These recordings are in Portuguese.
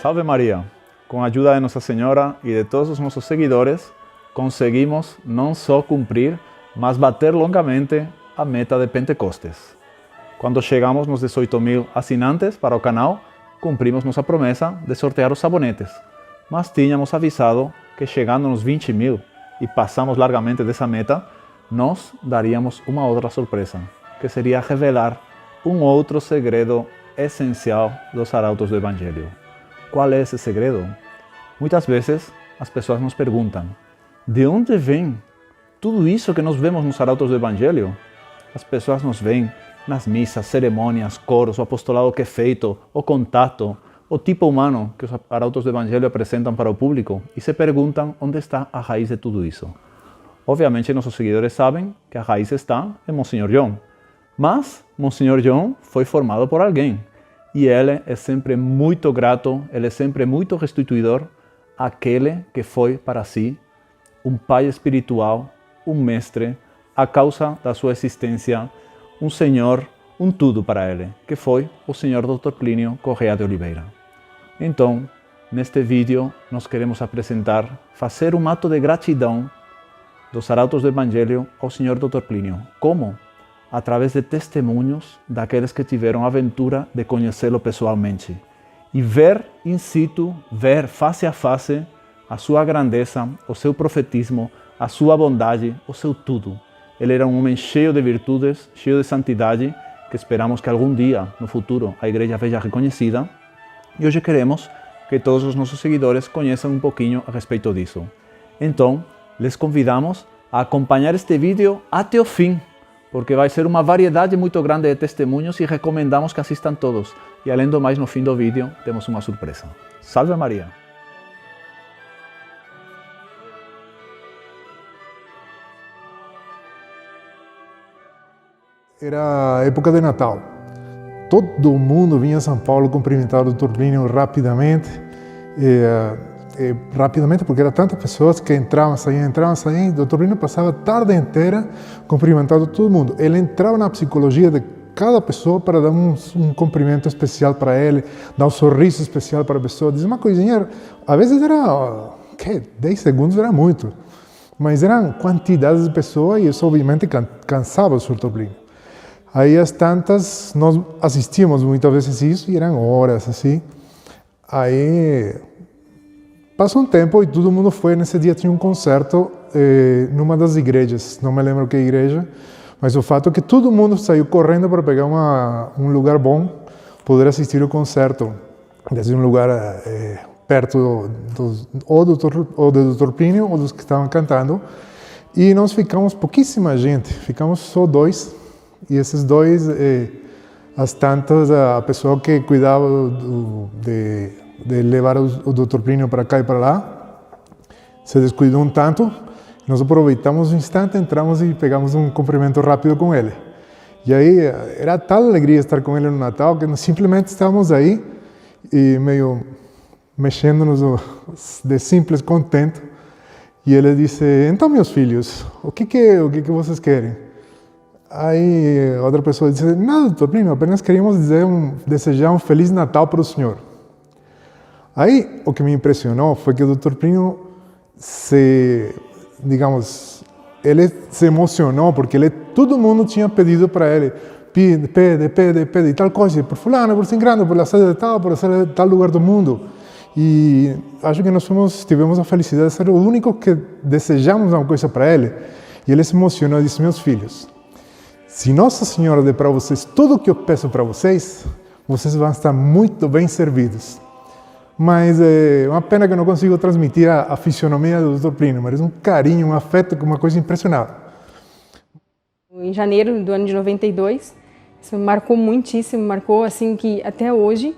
Salve Maria! Com a ajuda de Nossa Senhora e de todos os nossos seguidores, conseguimos não só cumprir, mas bater longamente a meta de Pentecostes. Quando chegamos nos 18.000 assinantes para o canal, cumprimos nossa promessa de sortear os sabonetes, mas tínhamos avisado que chegando nos 20.000 e passamos largamente dessa meta, nós daríamos uma outra surpresa, que seria revelar um outro segredo essencial dos arautos do Evangelho. Qual é esse segredo? Muitas vezes as pessoas nos perguntam: de onde vem tudo isso que nós vemos nos arautos do Evangelho? As pessoas nos veem nas missas, cerimônias, coros, o apostolado que é feito, o contato, o tipo humano que os arautos do Evangelho apresentam para o público e se perguntam onde está a raiz de tudo isso. Obviamente, nossos seguidores sabem que a raiz está em Monsenhor John, mas Monsenhor John foi formado por alguém e ele é sempre muito grato, ele é sempre muito restituidor àquele que foi para si um pai espiritual, um mestre, a causa da sua existência, um senhor, um tudo para ele, que foi o Senhor Dr. Plínio Correia de Oliveira. Então, neste vídeo, nós queremos apresentar, fazer um ato de gratidão dos arautos do Evangelho ao Senhor Dr. Plínio. Como? Através de testemunhos daqueles que tiveram a aventura de conhecê-lo pessoalmente e ver in situ, ver face a face a sua grandeza, o seu profetismo, a sua bondade, o seu tudo. Ele era um homem cheio de virtudes, cheio de santidade, que esperamos que algum dia, no futuro, a Igreja veja reconhecida. E hoje queremos que todos os nossos seguidores conheçam um pouquinho a respeito disso. Então, les convidamos a acompanhar este vídeo até o fim, porque vai ser uma variedade muito grande de testemunhos e recomendamos que assistam todos. E além do mais, no fim do vídeo, temos uma surpresa. Salve Maria! Era época de Natal. Todo mundo vinha a São Paulo cumprimentar o Dr. Plínio rapidamente. Rapidamente, porque eram tantas pessoas que entravam, saíam. O Dr. Plínio passava a tarde inteira cumprimentando todo mundo. Ele entrava na psicologia de cada pessoa para dar um cumprimento especial para ele, dar um sorriso especial para a pessoa. Diz uma coisinha, às vezes era, 10 segundos era muito, mas eram quantidades de pessoas e isso obviamente cansava o Dr. Plínio. Aí as tantas, nós assistíamos muitas vezes isso e eram horas assim. Aí passou um tempo e todo mundo foi. Nesse dia tinha um concerto numa das igrejas, não me lembro que igreja, mas o fato é que todo mundo saiu correndo para pegar um lugar bom, poder assistir o concerto, desde um lugar perto ou do Dr. Plínio ou dos que estavam cantando. E nós ficamos pouquíssima gente, ficamos só dois. E esses dois, as tantas, a pessoa que cuidava de levar o Dr. Plínio para cá e para lá, se descuidou um tanto. Nós aproveitamos um instante, entramos e pegamos um cumprimento rápido com ele. E aí, era tal alegria estar com ele no Natal, que nós simplesmente estávamos aí, e meio mexendo-nos de simples contento. E ele disse: então, meus filhos, o que vocês querem? Aí outra pessoa disse: nada, Dr. Plínio, apenas queríamos desejar um Feliz Natal para o senhor. Aí o que me impressionou foi que o Dr. Plínio ele se emocionou porque todo mundo tinha pedido para ele: pede e tal coisa, por fulano, por Singrano, por a sede de tal, por a sede de tal lugar do mundo. E acho que nós tivemos a felicidade de ser o único que desejamos uma coisa para ele. E ele se emocionou e disse: meus filhos, se Nossa Senhora der para vocês tudo o que eu peço para vocês, vocês vão estar muito bem servidos. Mas é uma pena que eu não consigo transmitir a fisionomia do Dr. Plínio, mas um carinho, um afeto, uma coisa impressionante. Em janeiro do ano de 92, isso marcou muitíssimo, marcou assim que até hoje,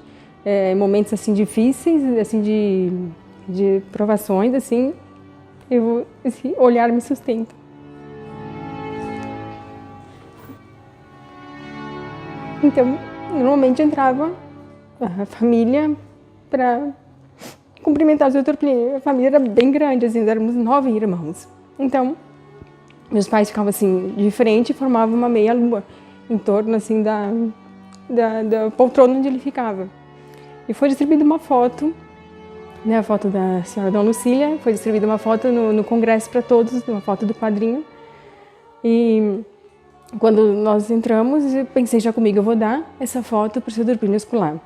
momentos assim difíceis, assim de provações, assim, esse olhar me sustenta. Então, normalmente entrava a família para cumprimentar o Dr. Plínio. A família era bem grande, assim, éramos 9 irmãos. Então, meus pais ficavam assim, de frente e formavam uma meia-lua em torno, assim, da poltrona onde ele ficava. E foi distribuída uma foto né, a foto da senhora Dona Lucília, foi distribuída uma foto no congresso para todos, uma foto do quadrinho. E quando nós entramos, eu pensei já comigo, eu vou dar essa foto para o seu Plínio Escolar.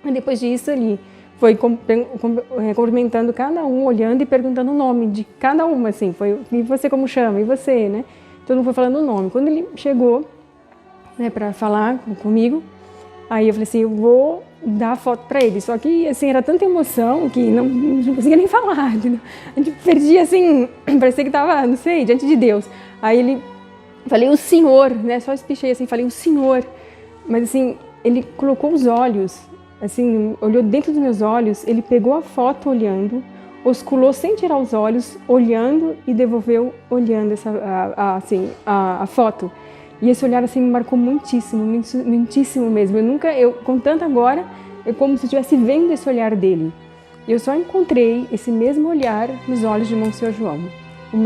E depois disso, ele foi cumprimentando cada um, olhando e perguntando o nome de cada uma, assim, foi, e você como chama, e você, né? Todo mundo foi falando o nome. Quando ele chegou, né, para falar comigo, aí eu falei assim, eu vou dar a foto para ele. Só que, assim, era tanta emoção que não conseguia nem falar. A gente perdia, assim, parecia que estava, não sei, diante de Deus. Aí ele, falei, o Senhor, né, só espichei assim, falei, o Senhor. Mas, assim, ele colocou os olhos, assim, olhou dentro dos meus olhos, ele pegou a foto olhando, osculou sem tirar os olhos, olhando e devolveu olhando a foto. E esse olhar assim me marcou muitíssimo, muitíssimo mesmo. Eu contando agora, é como se eu estivesse vendo esse olhar dele. Eu só encontrei esse mesmo olhar nos olhos de Monsenhor João. O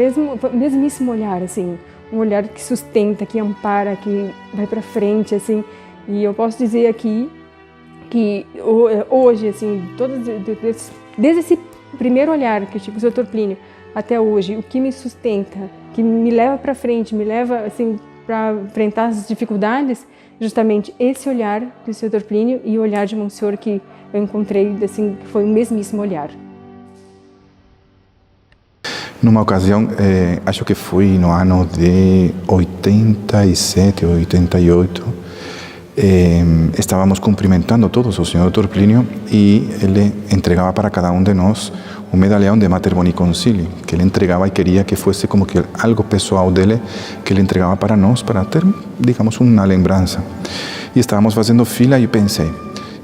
mesmíssimo olhar, assim, um olhar que sustenta, que ampara, que vai para frente, assim. E eu posso dizer aqui que hoje, assim, desde esse primeiro olhar que eu tive com o Dr. Plínio até hoje, o que me sustenta, que me leva para frente, me leva, assim, para enfrentar as dificuldades, justamente esse olhar do Dr. Plínio e o olhar de Monsenhor que eu encontrei, assim, que foi o mesmíssimo olhar. Numa ocasião, acho que foi no ano de 87 ou 88, estávamos cumprimentando todos o Senhor Dr. Plínio e ele entregava para cada um de nós um medalhão de Mater Boni Concili, que ele entregava e queria que fosse como que algo pessoal dele, que ele entregava para nós, para ter, digamos, uma lembrança. E estávamos fazendo fila e pensei,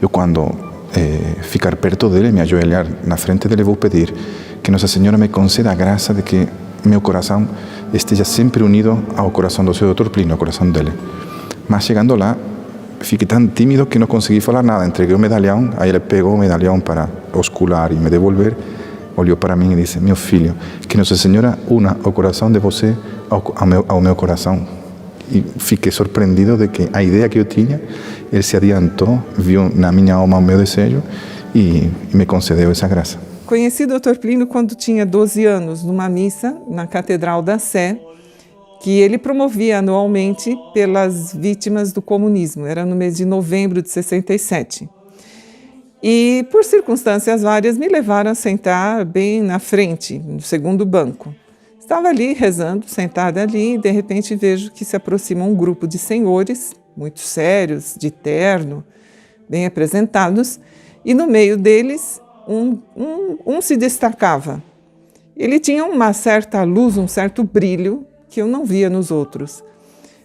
eu quando ficar perto dele, me ajoelhar na frente dele, vou pedir que Nossa Senhora me conceda a graça de que meu coração esteja sempre unido ao coração do Senhor Dr. Plínio, ao coração dele. Mas chegando lá, fiquei tão tímido que não consegui falar nada. Entreguei o medalhão, aí ele pegou o medalhão para oscular e me devolver, olhou para mim e disse, meu filho, que Nossa Senhora una o coração de você ao meu coração. E fiquei surpreendido de que a ideia que eu tinha, ele se adiantou, viu na minha alma o meu desejo e me concedeu essa graça. Conheci o Dr. Plínio quando tinha 12 anos, numa missa na Catedral da Sé, que ele promovia anualmente pelas vítimas do comunismo. Era no mês de novembro de 67. E, por circunstâncias várias, me levaram a sentar bem na frente, no segundo banco. Estava ali rezando, sentada ali, e de repente vejo que se aproxima um grupo de senhores, muito sérios, de terno, bem apresentados, e no meio deles um se destacava. Ele tinha uma certa luz, um certo brilho, que eu não via nos outros.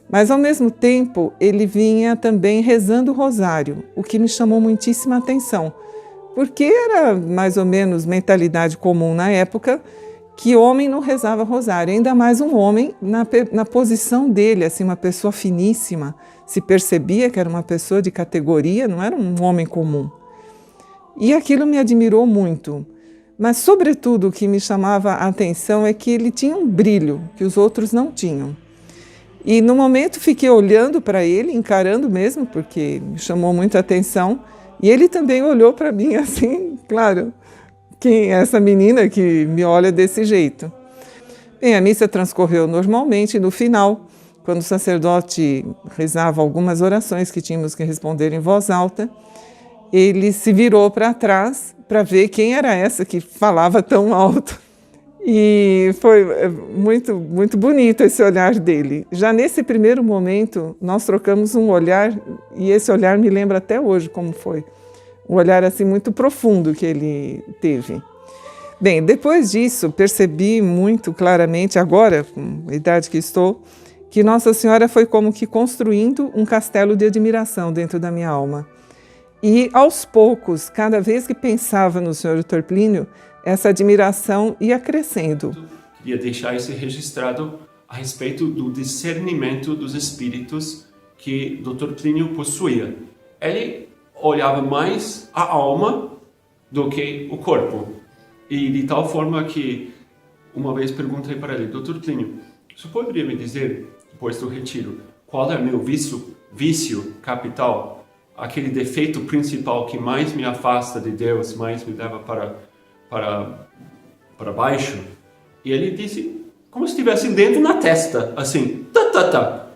Mas, ao mesmo tempo, ele vinha também rezando o rosário, o que me chamou muitíssima atenção, porque era mais ou menos mentalidade comum na época que homem não rezava rosário, ainda mais um homem na posição dele, assim, uma pessoa finíssima, se percebia que era uma pessoa de categoria, não era um homem comum. E aquilo me admirou muito. Mas, sobretudo, o que me chamava a atenção é que ele tinha um brilho que os outros não tinham. E, no momento, fiquei olhando para ele, encarando mesmo, porque me chamou muita atenção. E ele também olhou para mim assim, claro, quem é essa menina que me olha desse jeito? Bem, a missa transcorreu normalmente e, no final, quando o sacerdote rezava algumas orações que tínhamos que responder em voz alta, ele se virou para trás para ver quem era essa que falava tão alto. E foi muito, muito bonito esse olhar dele. Já nesse primeiro momento, nós trocamos um olhar, e esse olhar me lembra até hoje como foi. Um olhar assim muito profundo que ele teve. Bem, depois disso, percebi muito claramente, agora, com a idade que estou, que Nossa Senhora foi como que construindo um castelo de admiração dentro da minha alma. E, aos poucos, cada vez que pensava no Senhor Dr. Plínio, essa admiração ia crescendo. Queria deixar isso registrado a respeito do discernimento dos espíritos que Dr. Plínio possuía. Ele olhava mais a alma do que o corpo. E de tal forma que, uma vez perguntei para ele, Dr. Plínio, você poderia me dizer, depois do retiro, qual é o meu vício capital? Aquele defeito principal que mais me afasta de Deus, mais me leva para para baixo, e ele disse, como se estivesse dentro na testa, assim, tá.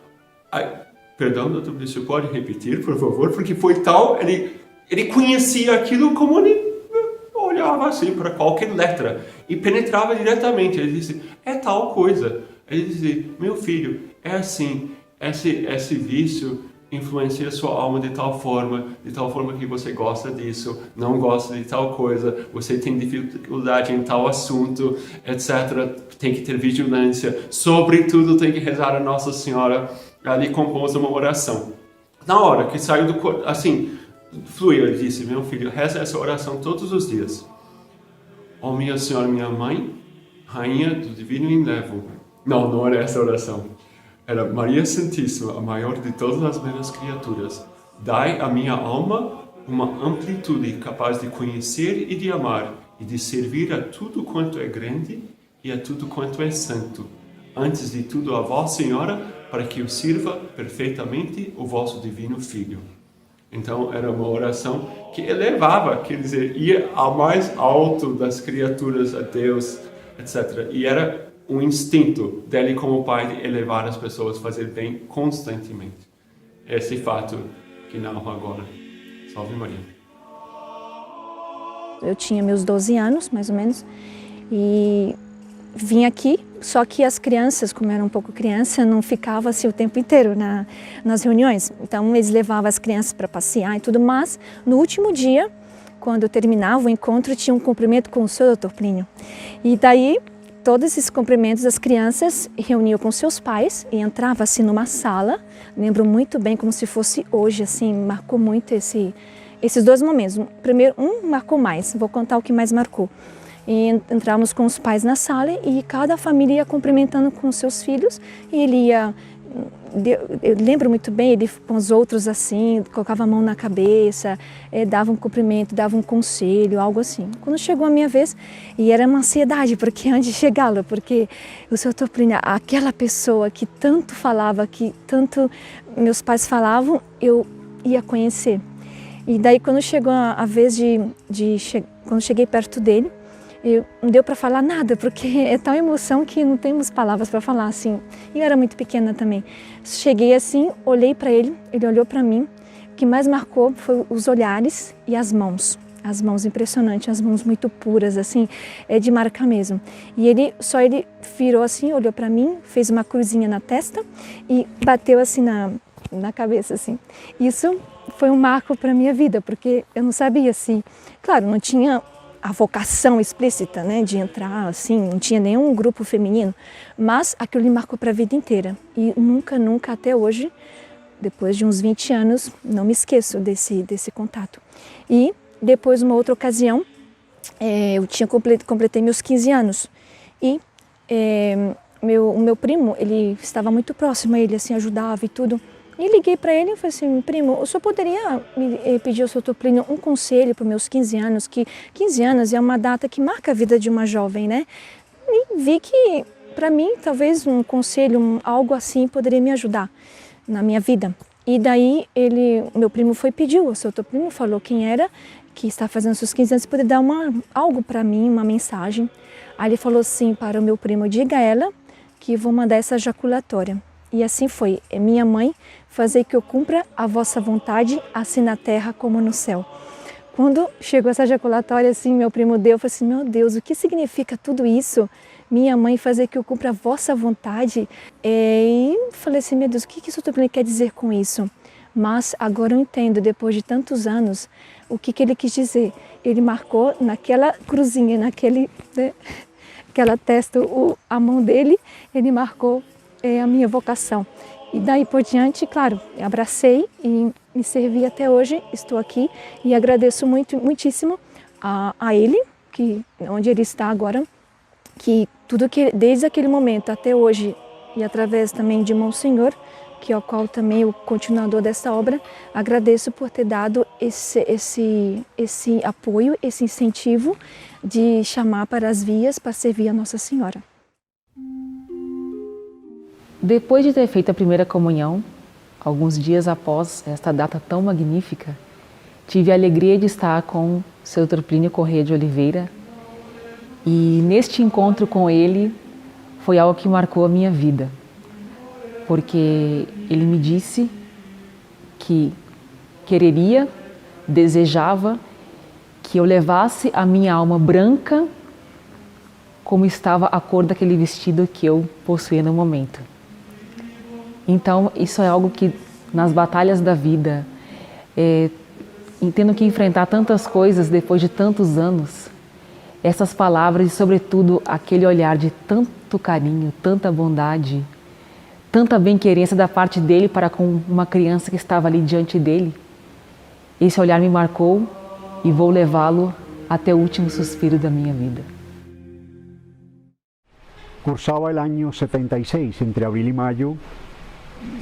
Perdão, doutor, você pode repetir, por favor? Porque foi tal, ele conhecia aquilo como ele olhava assim para qualquer letra e penetrava diretamente. Ele disse, é tal coisa. Ele disse, meu filho, é assim, esse vício influencia sua alma de tal forma que você gosta disso, não gosta de tal coisa, você tem dificuldade em tal assunto, etc. Tem que ter vigilância, sobretudo tem que rezar a Nossa Senhora. Ali compôs uma oração. Na hora que saiu do assim, fluiu, ele disse, meu filho, reza essa oração todos os dias. Ó minha Senhora, minha Mãe, Rainha do Divino Enlevo. Não era essa oração. Era Maria Santíssima, a maior de todas as belas criaturas. Dai à minha alma uma amplitude capaz de conhecer e de amar, e de servir a tudo quanto é grande e a tudo quanto é santo. Antes de tudo a Vossa Senhora, para que o sirva perfeitamente o vosso divino Filho. Então, era uma oração que elevava, quer dizer, ia ao mais alto das criaturas, a Deus, etc. E era um instinto dele como pai de elevar as pessoas, fazer bem constantemente. Esse fato que narro agora. Salve Maria. Eu tinha meus 12 anos, mais ou menos, e vim aqui, só que as crianças, como eu era um pouco criança, não ficavam assim o tempo inteiro nas reuniões. Então eles levavam as crianças para passear e tudo, mas no último dia, quando terminava o encontro, tinha um cumprimento com o seu Dr. Plínio. E daí, todos esses cumprimentos, as crianças reuniam com seus pais e entravam assim numa sala. Lembro muito bem, como se fosse hoje, assim, marcou muito esses dois momentos. Primeiro, marcou mais, vou contar o que mais marcou. E entrávamos com os pais na sala e cada família ia cumprimentando com os seus filhos e ele ia, eu lembro muito bem, ele com os outros assim, colocava a mão na cabeça, dava um cumprimento, dava um conselho, algo assim. Quando chegou a minha vez, e era uma ansiedade, porque antes de chegá-lo, porque o Sr. Dr. Plínio, aquela pessoa que tanto falava, que tanto meus pais falavam, eu ia conhecer. E daí quando chegou a vez quando cheguei perto dele, não deu para falar nada, porque é tal emoção que não temos palavras para falar assim. E eu era muito pequena também. Cheguei assim, olhei para ele, ele olhou para mim. O que mais marcou foi os olhares e as mãos. As mãos impressionantes, as mãos muito puras, assim, de marcar mesmo. E ele virou assim, olhou para mim, fez uma cruzinha na testa e bateu assim na cabeça, assim. Isso foi um marco para minha vida, porque eu não sabia se, claro, não tinha a vocação explícita, né, de entrar assim, não tinha nenhum grupo feminino, mas aquilo me marcou para a vida inteira. E nunca até hoje, depois de uns 20 anos, não me esqueço desse contato. E depois, uma outra ocasião, eu completei meus 15 anos e o meu primo, ele estava muito próximo a ele, assim, ajudava e tudo. E liguei para ele e falei assim, primo, o senhor poderia me pedir ao Sr. Dr. Plínio um conselho para os meus 15 anos, que 15 anos é uma data que marca a vida de uma jovem, né? E vi que, para mim, talvez um conselho, algo assim, poderia me ajudar na minha vida. E daí, meu primo pediu, o Sr. Dr. Plínio falou quem era, que está fazendo seus 15 anos, poder dar algo para mim, uma mensagem. Aí ele falou assim para o meu primo, diga a ela que vou mandar essa jaculatória. E assim foi, minha mãe, fazer que eu cumpra a vossa vontade, assim na terra como no céu. Quando chegou essa jaculatória, assim, meu primo deu, eu falei assim, meu Deus, o que significa tudo isso? Minha mãe fazer que eu cumpra a vossa vontade? E falei assim, meu Deus, o que o Sr. Dr. Plínio quer dizer com isso? Mas agora eu entendo, depois de tantos anos, o que ele quis dizer. Ele marcou naquela cruzinha, aquela testa, a mão dele, ele marcou a minha vocação. E daí por diante, claro, abracei e me servi até hoje, estou aqui e agradeço muitíssimo a ele, onde ele está agora, que tudo que desde aquele momento até hoje e através também de Monsenhor, que é o qual também o continuador dessa obra, agradeço por ter dado esse apoio, esse incentivo de chamar para as vias para servir a Nossa Senhora. Depois de ter feito a primeira comunhão, alguns dias após esta data tão magnífica, tive a alegria de estar com o Sr. Dr. Plínio Corrêa de Oliveira E neste encontro com ele foi algo que marcou a minha vida, porque ele me disse que quereria, desejava que eu levasse a minha alma branca como estava a cor daquele vestido que eu possuía no momento. Então, isso é algo que nas batalhas da vida, tendo que enfrentar tantas coisas depois de tantos anos, essas palavras e, sobretudo, aquele olhar de tanto carinho, tanta bondade, tanta bem-querência da parte dele para com uma criança que estava ali diante dele, esse olhar me marcou e vou levá-lo até o último suspiro da minha vida. Cursaba el año 76, entre abril y mayo,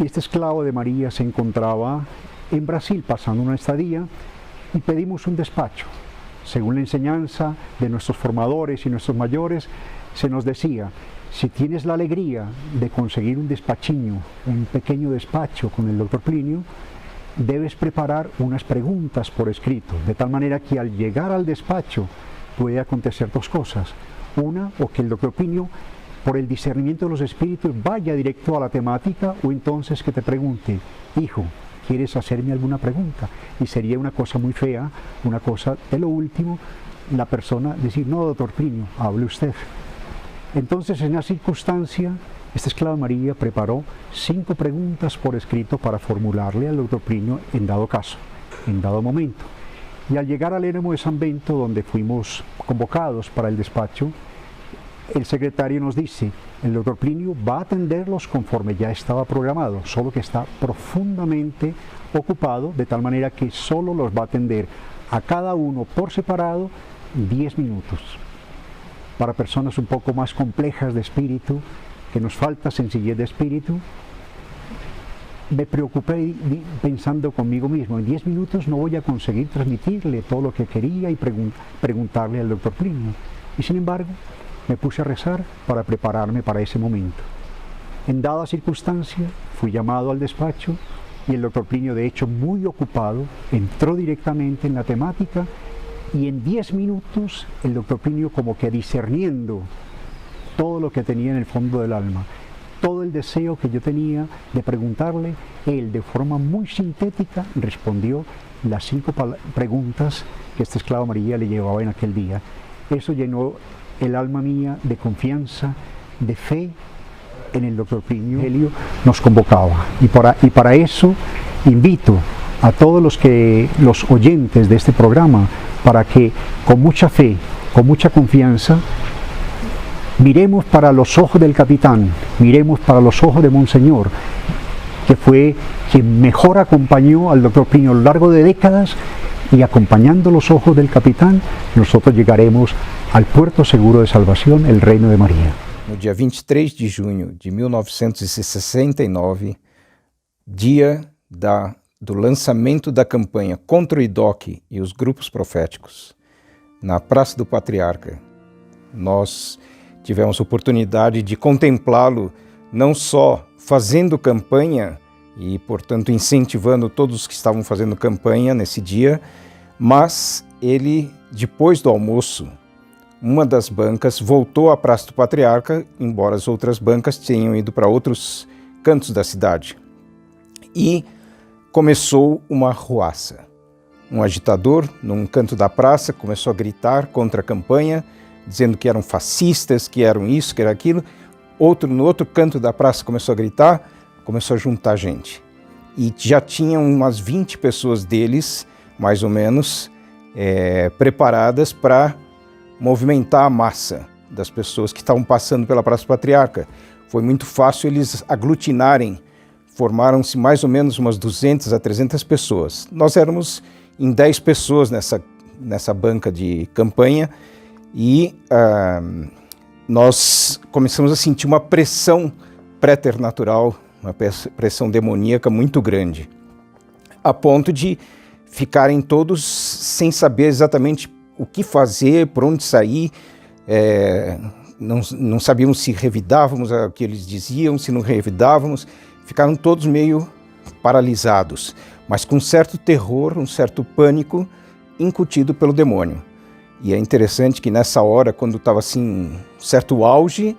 y este esclavo de María se encontraba en Brasil pasando una estadía y pedimos un despacho. Según la enseñanza de nuestros formadores y nuestros mayores, se nos decía, si tienes la alegría de conseguir un despachinho, un pequeño despacho con el doctor Plinio, debes preparar unas preguntas por escrito, de tal manera que al llegar al despacho puede acontecer dos cosas. Una, o que el doctor Plinio, por el discernimiento de los espíritus, vaya directo a la temática, o entonces que te pregunte, hijo, ¿quieres hacerme alguna pregunta? Y sería una cosa muy fea, una cosa de lo último, la persona decir, no, doctor Plinio, hable usted. Entonces, en esa circunstancia, este esclavo María preparó 5 preguntas por escrito para formularle al doctor Plinio en dado caso, en dado momento. Y al llegar al Eremo de San Bento, donde fuimos convocados para el despacho, el secretario nos dice, el doctor Plinio va a atenderlos conforme ya estaba programado, solo que está profundamente ocupado, de tal manera que solo los va a atender a cada uno por separado 10 minutos. Para personas un poco más complejas de espíritu, que nos falta sencillez de espíritu, me preocupé pensando conmigo mismo, en 10 minutos no voy a conseguir transmitirle todo lo que quería y preguntarle al doctor Plinio. Y sin embargo, me puse a rezar para prepararme para ese momento. En dada circunstancia, fui llamado al despacho y el doctor Plinio, de hecho muy ocupado, entró directamente en la temática y en 10 minutos el doctor Plinio, como que discerniendo todo lo que tenía en el fondo del alma, todo el deseo que yo tenía de preguntarle, él de forma muy sintética respondió las 5 preguntas que este esclavo María le llevaba en aquel día. Eso llenó el alma mía de confianza, de fe en el doctor Plinio. Helio nos convocaba y para eso invito a todos los oyentes de este programa para que con mucha fe, con mucha confianza, miremos para los ojos del capitán, miremos para los ojos de Monseñor, que fue quien mejor acompañó al doctor Plinio a lo largo de décadas, y acompañando los ojos del capitán, nosotros llegaremos al puerto seguro de salvación, el Reino de María. No dia 23 de junho de 1969, dia do lançamento da campanha contra o IDOC e os grupos proféticos, na Praça do Patriarca, nós tivemos a oportunidade de contemplá-lo não só fazendo campanha e, portanto, incentivando todos os que estavam fazendo campanha nesse dia, mas ele, depois do almoço, uma das bancas voltou à Praça do Patriarca, embora as outras bancas tenham ido para outros cantos da cidade. E começou uma arruaça. Um agitador, num canto da praça, começou a gritar contra a campanha, dizendo que eram fascistas, que eram isso, que era aquilo. Outro, no outro canto da praça, começou a gritar, começou a juntar gente. E já tinham umas 20 pessoas deles, mais ou menos, preparadas para movimentar a massa das pessoas que estavam passando pela Praça do Patriarca. Foi muito fácil eles aglutinarem, formaram-se mais ou menos umas 200 a 300 pessoas. Nós éramos em 10 pessoas nessa banca de campanha e nós começamos a sentir uma pressão preternatural, uma pressão demoníaca muito grande, a ponto de ficarem todos sem saber exatamente o que fazer, por onde sair, não sabíamos se revidávamos o que eles diziam, se não revidávamos, ficaram todos meio paralisados, mas com um certo terror, um certo pânico incutido pelo demônio. E é interessante que nessa hora, quando estava assim, certo auge,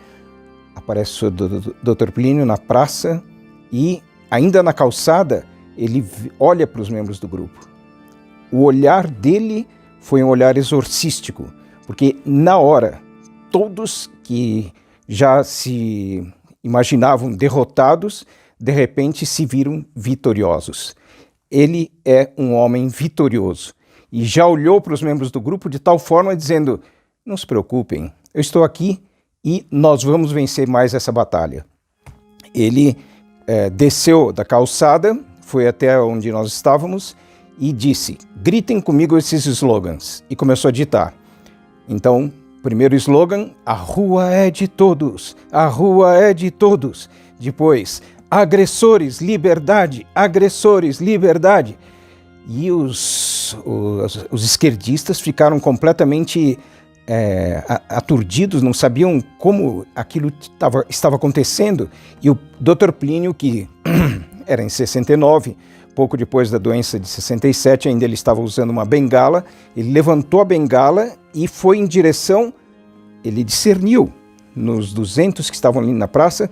aparece o Dr. Plínio na praça e, ainda na calçada, ele olha para os membros do grupo. O olhar dele foi um olhar exorcístico, porque na hora, todos que já se imaginavam derrotados, de repente se viram vitoriosos. Ele é um homem vitorioso e já olhou para os membros do grupo de tal forma dizendo: não se preocupem, eu estou aqui e nós vamos vencer mais essa batalha. Ele desceu da calçada, foi até onde nós estávamos e disse: gritem comigo esses slogans, e começou a ditar. Então, primeiro slogan: a rua é de todos, a rua é de todos. Depois: agressores, liberdade, agressores, liberdade. E os esquerdistas ficaram completamente aturdidos, não sabiam como aquilo estava acontecendo. E o Dr. Plínio, que era em 69, pouco depois da doença de 67, ainda ele estava usando uma bengala, ele levantou a bengala e foi em direção, ele discerniu nos 200 que estavam ali na praça,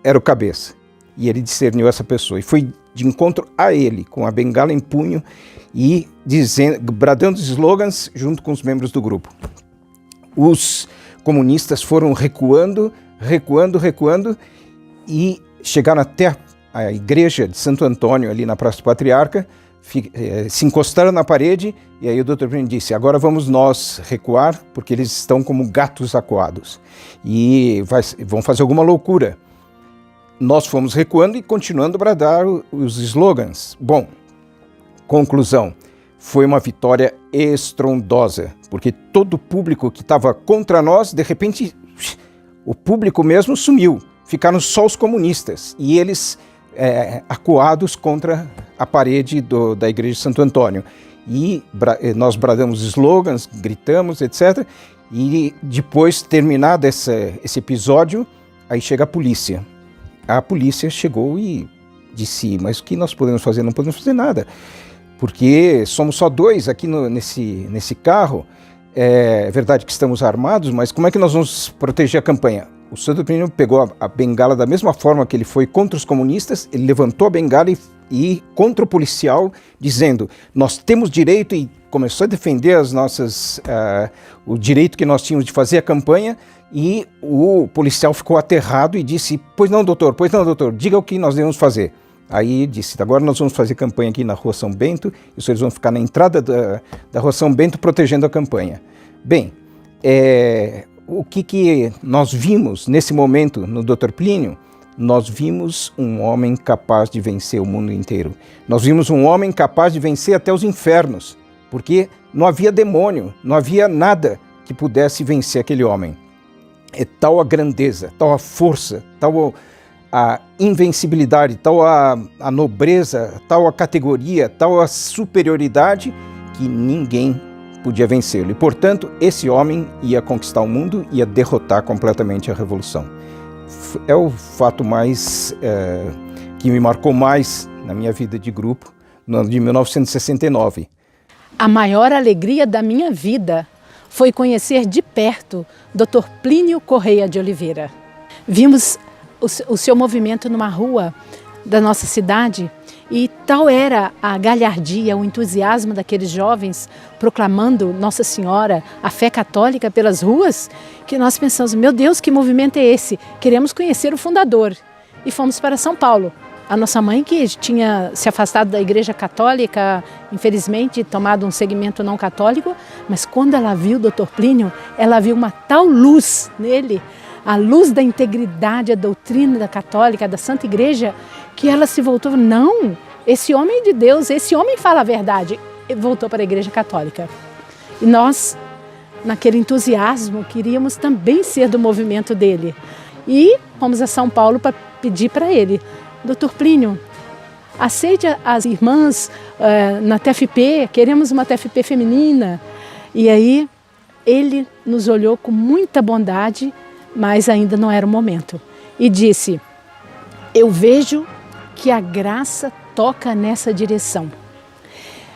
era o cabeça. E ele discerniu essa pessoa e foi de encontro a ele, com a bengala em punho e bradando slogans junto com os membros do grupo. Os comunistas foram recuando e chegaram até a igreja de Santo Antônio, ali na Praça do Patriarca, se encostaram na parede e aí o Dr. Plínio disse: agora vamos nós recuar, porque eles estão como gatos acuados e vão fazer alguma loucura. Nós fomos recuando e continuando a bradar os slogans. Bom, conclusão, foi uma vitória estrondosa, porque todo o público que estava contra nós, de repente, o público mesmo sumiu. Ficaram só os comunistas e eles acuados contra a parede da igreja de Santo Antônio. E nós bradamos slogans, gritamos, etc. E depois, terminado esse episódio, aí chega a polícia. A polícia chegou e disse: mas o que nós podemos fazer? Não podemos fazer nada, porque somos só dois aqui nesse carro. É verdade que estamos armados, mas como é que nós vamos proteger a campanha? O Dr. Plínio pegou a bengala da mesma forma que ele foi contra os comunistas, ele levantou a bengala e contra o policial, dizendo: nós temos direito, e começou a defender o direito que nós tínhamos de fazer a campanha. E o policial ficou aterrado e disse: pois não, doutor, diga o que nós devemos fazer. Aí disse: agora nós vamos fazer campanha aqui na Rua São Bento, e os senhores vão ficar na entrada da Rua São Bento protegendo a campanha. Bem, o que nós vimos nesse momento no Dr. Plínio? Nós vimos um homem capaz de vencer o mundo inteiro. Nós vimos um homem capaz de vencer até os infernos, porque não havia demônio, não havia nada que pudesse vencer aquele homem. É tal a grandeza, tal a força, tal a invencibilidade, tal a nobreza, tal a categoria, tal a superioridade, que ninguém podia vencê-lo. E, portanto, esse homem ia conquistar o mundo, ia derrotar completamente a Revolução. É o fato que me marcou mais na minha vida de grupo, no ano de 1969. A maior alegria da minha vida foi conhecer de perto Dr. Plínio Correia de Oliveira. Vimos o seu movimento numa rua da nossa cidade e tal era a galhardia, o entusiasmo daqueles jovens proclamando Nossa Senhora, a fé católica pelas ruas, que nós pensamos: meu Deus, que movimento é esse? Queremos conhecer o fundador. E fomos para São Paulo. A nossa mãe, que tinha se afastado da igreja católica, infelizmente tomado um segmento não católico, mas quando ela viu o Dr. Plínio, ela viu uma tal luz nele, a luz da integridade, a doutrina da católica, da Santa Igreja, que ela se voltou: não, esse homem é de Deus, esse homem fala a verdade. E voltou para a igreja católica. E nós, naquele entusiasmo, queríamos também ser do movimento dele. E fomos a São Paulo para pedir para ele: Dr. Plínio, aceite as irmãs na TFP, queremos uma TFP feminina. E aí ele nos olhou com muita bondade, mas ainda não era o momento. E disse: eu vejo que a graça toca nessa direção,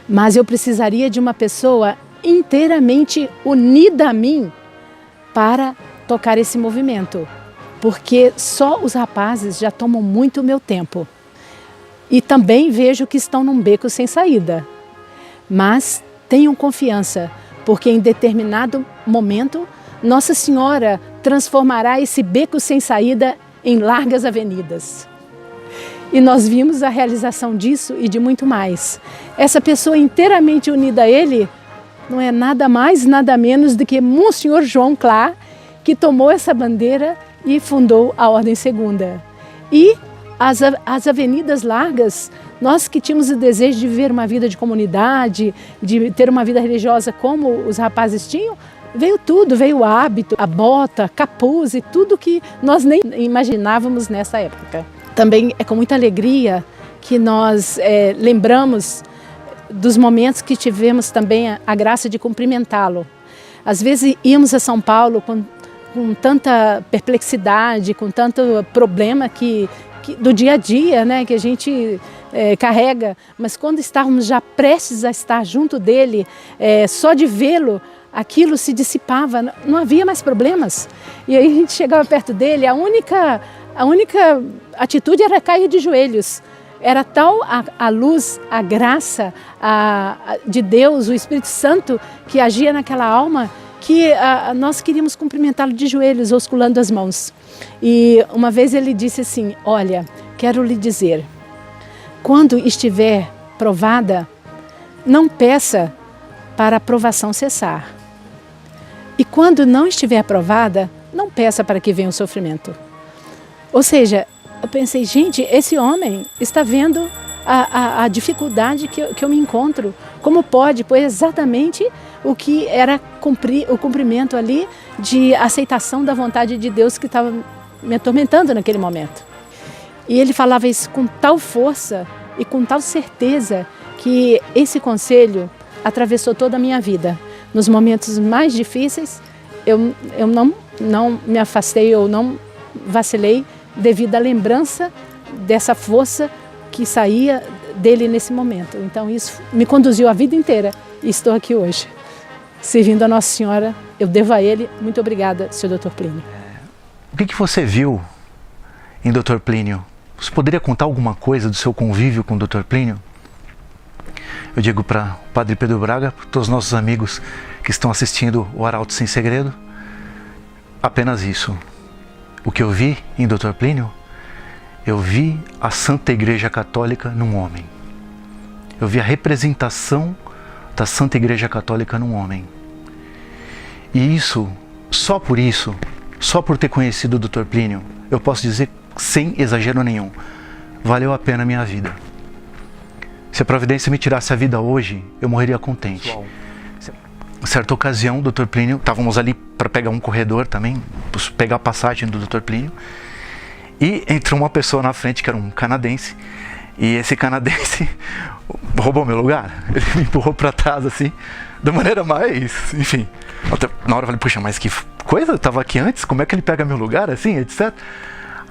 mas eu precisaria de uma pessoa inteiramente unida a mim para tocar esse movimento, porque só os rapazes já tomam muito o meu tempo. E também vejo que estão num beco sem saída. Mas tenham confiança, porque em determinado momento Nossa Senhora transformará esse beco sem saída em largas avenidas. E nós vimos a realização disso e de muito mais. Essa pessoa inteiramente unida a Ele não é nada mais, nada menos do que Monsenhor João Clar, que tomou essa bandeira e fundou a Ordem Segunda. E as avenidas largas, nós que tínhamos o desejo de viver uma vida de comunidade, de ter uma vida religiosa como os rapazes tinham, veio tudo, veio o hábito, a bota, capuz e tudo que nós nem imaginávamos nessa época. Também é com muita alegria que nós lembramos dos momentos que tivemos também a graça de cumprimentá-lo. Às vezes íamos a São Paulo com tanta perplexidade, com tanto problema do dia a dia, né, que a gente carrega, mas quando estávamos já prestes a estar junto dele, só de vê-lo, aquilo se dissipava, não havia mais problemas. E aí a gente chegava perto dele, a única atitude era cair de joelhos. Era tal a luz, a graça de Deus, o Espírito Santo que agia naquela alma, que nós queríamos cumprimentá-lo de joelhos, osculando as mãos. E uma vez ele disse assim: olha, quero lhe dizer, quando estiver provada, não peça para a provação cessar. E quando não estiver provada, não peça para que venha o sofrimento. Ou seja, eu pensei, gente, esse homem está vendo a dificuldade que eu me encontro. Como pode? Pois exatamente o que era o cumprimento ali de aceitação da vontade de Deus que estava me atormentando naquele momento. E ele falava isso com tal força e com tal certeza que esse conselho atravessou toda a minha vida. Nos momentos mais difíceis, eu não me afastei, eu não vacilei devido à lembrança dessa força que saía dele nesse momento. Então isso me conduziu a vida inteira e estou aqui hoje, servindo a Nossa Senhora. Eu devo a ele. Muito obrigada, Sr. Dr. Plínio. O que você viu em Dr. Plínio? Você poderia contar alguma coisa do seu convívio com o Dr. Plínio? Eu digo para o Padre Pedro Braga, para todos os nossos amigos que estão assistindo o Arauto Sem Segredo, apenas isso. O que eu vi em Dr. Plínio, eu vi a Santa Igreja Católica num homem. Eu vi a representação da Santa Igreja Católica num homem. E isso, só por ter conhecido o Dr. Plínio, eu posso dizer, sem exagero nenhum, valeu a pena a minha vida. Se a providência me tirasse a vida hoje, eu morreria contente. Em certa ocasião, o Dr. Plínio, estávamos ali para pegar um corredor também, pegar a passagem do Dr. Plínio, e entrou uma pessoa na frente que era um canadense, e esse canadense roubou meu lugar. Ele me empurrou para trás assim, da maneira mais, enfim. Até na hora eu falei, puxa, mas que coisa, eu estava aqui antes, como é que ele pega meu lugar assim, etc.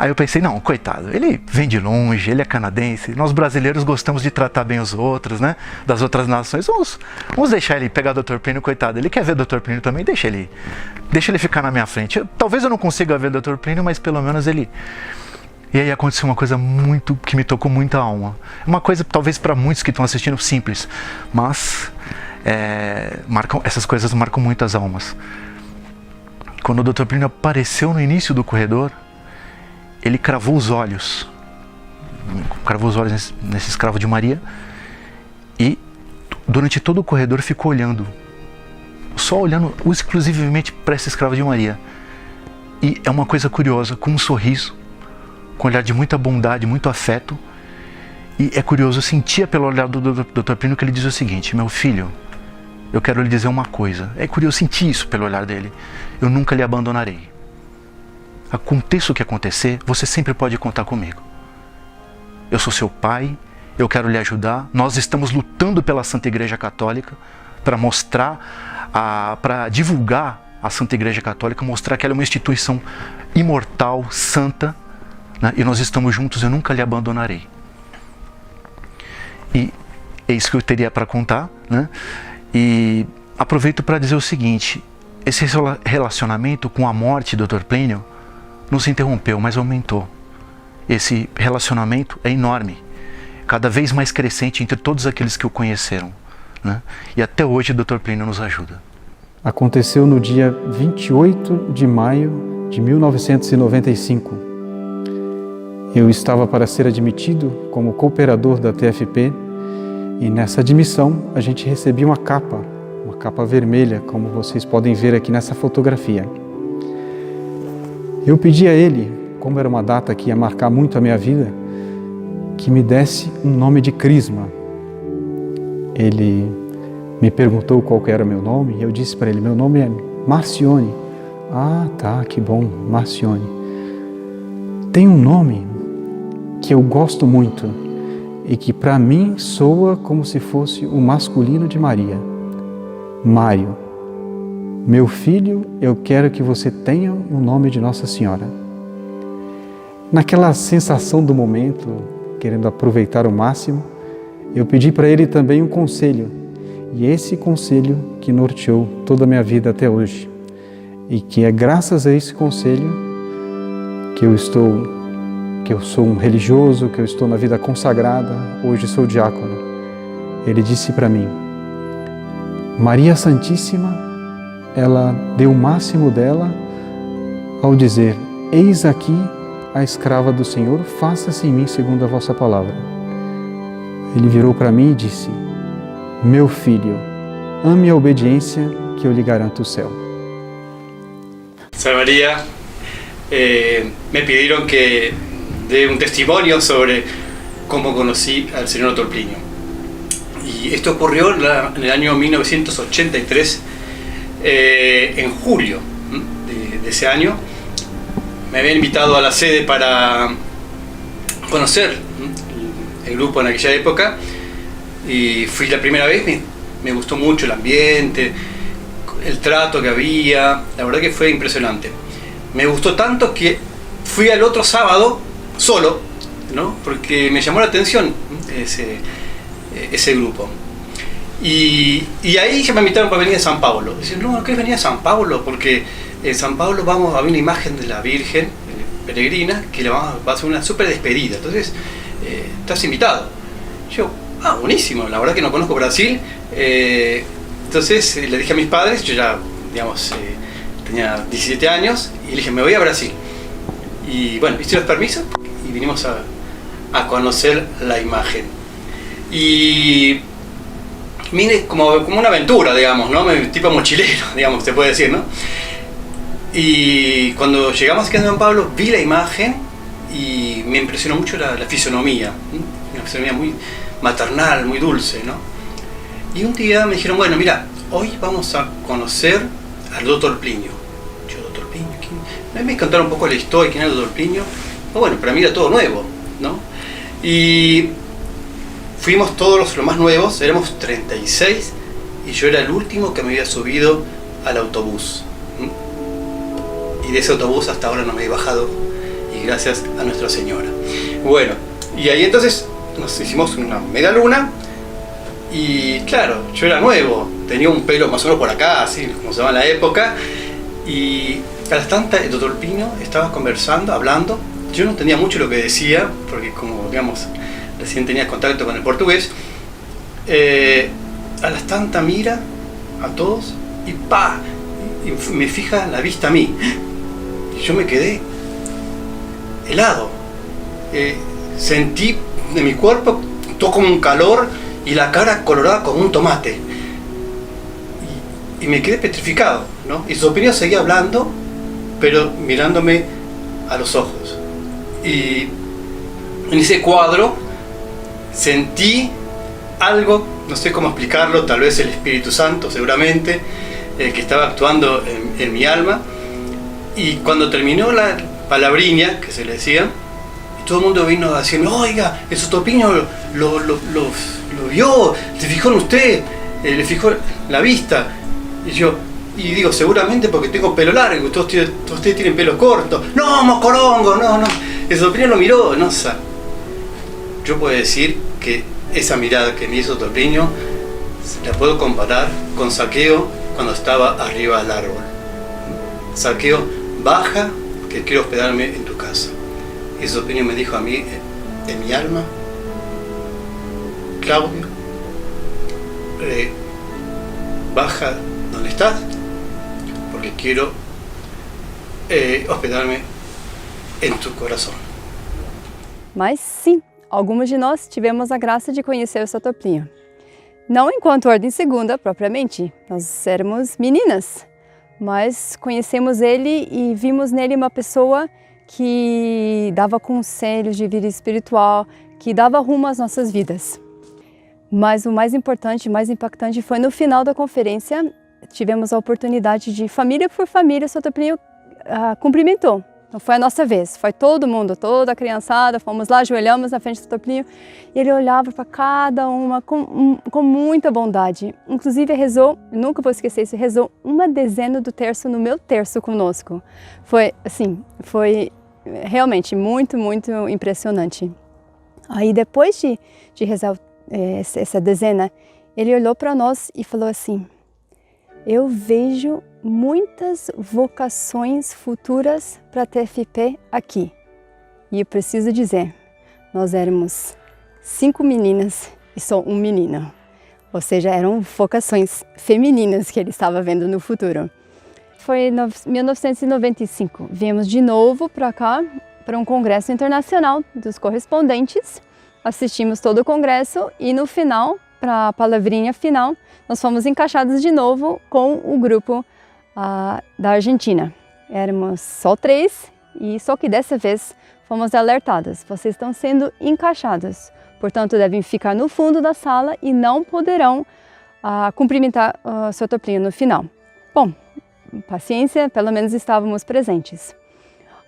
Aí eu pensei, não, coitado, ele vem de longe, ele é canadense, nós brasileiros gostamos de tratar bem os outros, né, das outras nações, vamos deixar ele pegar o Dr. Plínio, coitado, ele quer ver o Dr. Plínio também, deixa ele ficar na minha frente. Talvez eu não consiga ver o Dr. Plínio, mas pelo menos ele... E aí aconteceu uma coisa que me tocou muito a alma, uma coisa talvez para muitos que estão assistindo simples, mas essas coisas marcam muitas almas. Quando o Dr. Plínio apareceu no início do corredor, ele cravou os olhos nesse escravo de Maria e durante todo o corredor ficou olhando, só olhando exclusivamente para esse escravo de Maria. E é uma coisa curiosa, com um sorriso, com um olhar de muita bondade, muito afeto. E é curioso, eu sentia pelo olhar do Dr. Plínio que ele dizia o seguinte: meu filho, eu quero lhe dizer uma coisa. É curioso, eu senti isso pelo olhar dele. Eu nunca lhe abandonarei. Aconteça o que acontecer, você sempre pode contar comigo. Eu sou seu pai, eu quero lhe ajudar. Nós estamos lutando pela Santa Igreja Católica para mostrar, para divulgar a Santa Igreja Católica, mostrar que ela é uma instituição imortal, santa, né? E nós estamos juntos, eu nunca lhe abandonarei. E é isso que eu teria para contar, né? E aproveito para dizer o seguinte: esse relacionamento com a morte do Dr. Plínio não se interrompeu, mas aumentou. Esse relacionamento é enorme, cada vez mais crescente entre todos aqueles que o conheceram, né? E até hoje o Dr. Plínio nos ajuda. Aconteceu no dia 28 de maio de 1995. Eu estava para ser admitido como cooperador da TFP e nessa admissão a gente recebia uma capa vermelha, como vocês podem ver aqui nessa fotografia. Eu pedi a ele, como era uma data que ia marcar muito a minha vida, que me desse um nome de crisma. Ele me perguntou qual que era o meu nome e eu disse para ele: meu nome é Marcione. Ah, tá, que bom, Marcione. Tem um nome que eu gosto muito e que para mim soa como se fosse o masculino de Maria. Mário. Meu filho, eu quero que você tenha o nome de Nossa Senhora. Naquela sensação do momento, querendo aproveitar o máximo, eu pedi para ele também um conselho. E esse conselho que norteou toda a minha vida até hoje. E que é graças a esse conselho que eu sou um religioso, que eu estou na vida consagrada, hoje sou diácono. Ele disse para mim: Maria Santíssima, ela deu o máximo dela ao dizer: eis aqui a escrava do Senhor, faça-se em mim segundo a vossa palavra. Ele virou para mim e disse: meu filho, ame a obediência que eu lhe garanto o céu. Salve María, me pidieron que dé un testimonio sobre cómo conocí al señor Dr. Plinio. Y esto ocurrió en el año 1983, en julio de ese año. Me habían invitado a la sede para conocer el grupo en aquella época y fui la primera vez. Me gustó mucho el ambiente, el trato que había, la verdad que fue impresionante. Me gustó tanto que fui al otro sábado solo, ¿no? Porque me llamó la atención ese grupo. Y ahí ya me invitaron para venir a San Pablo. Dicen, no, ¿querés venir a San Pablo? Porque en San Pablo vamos a ver una imagen de la Virgen peregrina que le va a hacer una súper despedida. Entonces, estás invitado. Yo, buenísimo, la verdad que no conozco Brasil. Entonces le dije a mis padres, yo ya, digamos, tenía 17 años, y le dije, me voy a Brasil. Y bueno, hice los permisos y vinimos a conocer la imagen. Y vine como una aventura, digamos, ¿no? Tipo mochilero, digamos, se puede decir, ¿no? Y cuando llegamos aquí a San Pablo, vi la imagen y me impresionó mucho la fisonomía, una fisonomía muy maternal, muy dulce, ¿no? Y un día me dijeron, bueno, mira, hoy vamos a conocer al Dr. Plinio. Yo, Dr. Plinio, ¿quién? Me contaron un poco la historia, quién era el Dr. Plinio. Pero bueno, para mí era todo nuevo, ¿no? Y fuimos todos los más nuevos, éramos 36, y yo era el último que me había subido al autobús. Y de ese autobús hasta ahora no me he bajado, y gracias a Nuestra Señora. Bueno, y ahí entonces nos hicimos una media luna, y claro, yo era nuevo, tenía un pelo más o menos por acá, así como se llama en la época, y a las tantas el Dr. Plinio estaba conversando, hablando. Yo no entendía mucho lo que decía, porque como digamos, recién tenía contacto con el portugués. A las tantas mira a todos y ¡pa! Y me fija la vista a mí. Y yo me quedé helado. Sentí de mi cuerpo todo como un calor y la cara colorada como un tomate. Y me quedé petrificado, ¿no? Y Dr. Plinio seguía hablando, pero mirándome a los ojos. Y en ese cuadro sentí algo, no sé cómo explicarlo, tal vez el Espíritu Santo seguramente, que estaba actuando en mi alma. Y cuando terminó la palabriña, que se le decía, todo el mundo vino a decirme, oiga, el Dr. Plinio lo vio, se fijó en usted, le fijó la vista. Y digo, seguramente porque tengo pelo largo, todos ustedes tienen pelo corto. No, mocorongo, no. El Dr. Plinio lo miró, no sé. Yo puedo decir que esa mirada que me hizo Dr. Plinio La puedo comparar con Saqueo cuando estaba arriba del árbol. Saqueo, baja, que quiero hospedarme en tu casa. Y Sotoplínio me dijo a mí, en mi alma, Claudio, baja donde estás, porque quiero hospedarme em tu coração. Mas sim, algumas de nós tivemos a graça de conhecer o Sotoplínio. Não enquanto ordem segunda, propriamente, nós éramos meninas, mas conhecemos ele e vimos nele uma pessoa que dava conselhos de vida espiritual, que dava rumo às nossas vidas. Mas o mais importante, mais impactante foi no final da conferência, tivemos a oportunidade de, família por família, o Sotoplínio cumprimentou. Então foi a nossa vez, foi todo mundo, toda a criançada, fomos lá, ajoelhamos na frente do Sotoplínio e ele olhava para cada uma com muita bondade. Inclusive rezou, nunca vou esquecer isso, rezou uma dezena do terço no meu terço conosco. Foi assim, foi realmente muito, muito impressionante. Aí depois de rezar essa dezena, ele olhou para nós e falou assim: eu vejo muitas vocações futuras para a TFP aqui. E eu preciso dizer, nós éramos 5 meninas e só um menino. Ou seja, eram vocações femininas que ele estava vendo no futuro. Foi em 1995. Viemos de novo para cá, para um congresso internacional dos correspondentes. Assistimos todo o congresso e no final, para a palavrinha final, nós fomos encaixados de novo com o grupo da Argentina. Éramos só 3 e só que dessa vez fomos alertadas. Vocês estão sendo encaixados, portanto devem ficar no fundo da sala e não poderão cumprimentar o Sotoplínio no final. Bom, paciência, pelo menos estávamos presentes.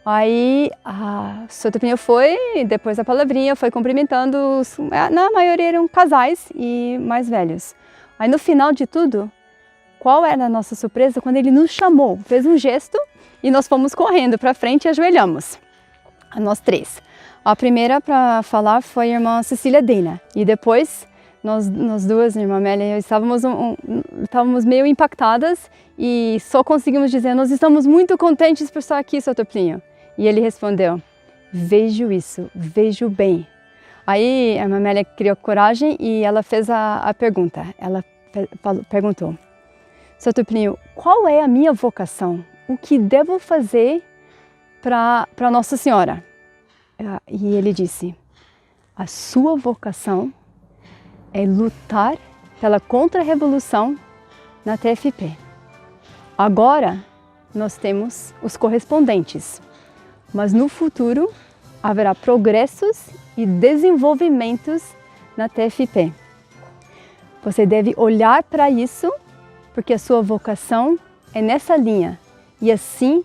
Aí a Sotoplínio foi, depois da palavrinha, foi cumprimentando, na maioria eram casais e mais velhos. Aí no final de tudo, qual era a nossa surpresa quando ele nos chamou, fez um gesto e nós fomos correndo para frente e ajoelhamos, nós 3. A primeira para falar foi a irmã Cecília Dena e depois nós duas, a irmã Amélia e eu, estávamos meio impactadas e só conseguimos dizer: nós estamos muito contentes por estar aqui, Sotoplínio. E ele respondeu: vejo isso, vejo bem. Aí a irmã Amélia criou coragem e ela fez a pergunta. Ela perguntou: Sotoplínio, qual é a minha vocação? O que devo fazer para Nossa Senhora? E ele disse: a sua vocação é lutar pela contra-revolução na TFP. Agora nós temos os correspondentes, mas no futuro haverá progressos e desenvolvimentos na TFP. Você deve olhar para isso, porque a sua vocação é nessa linha. E assim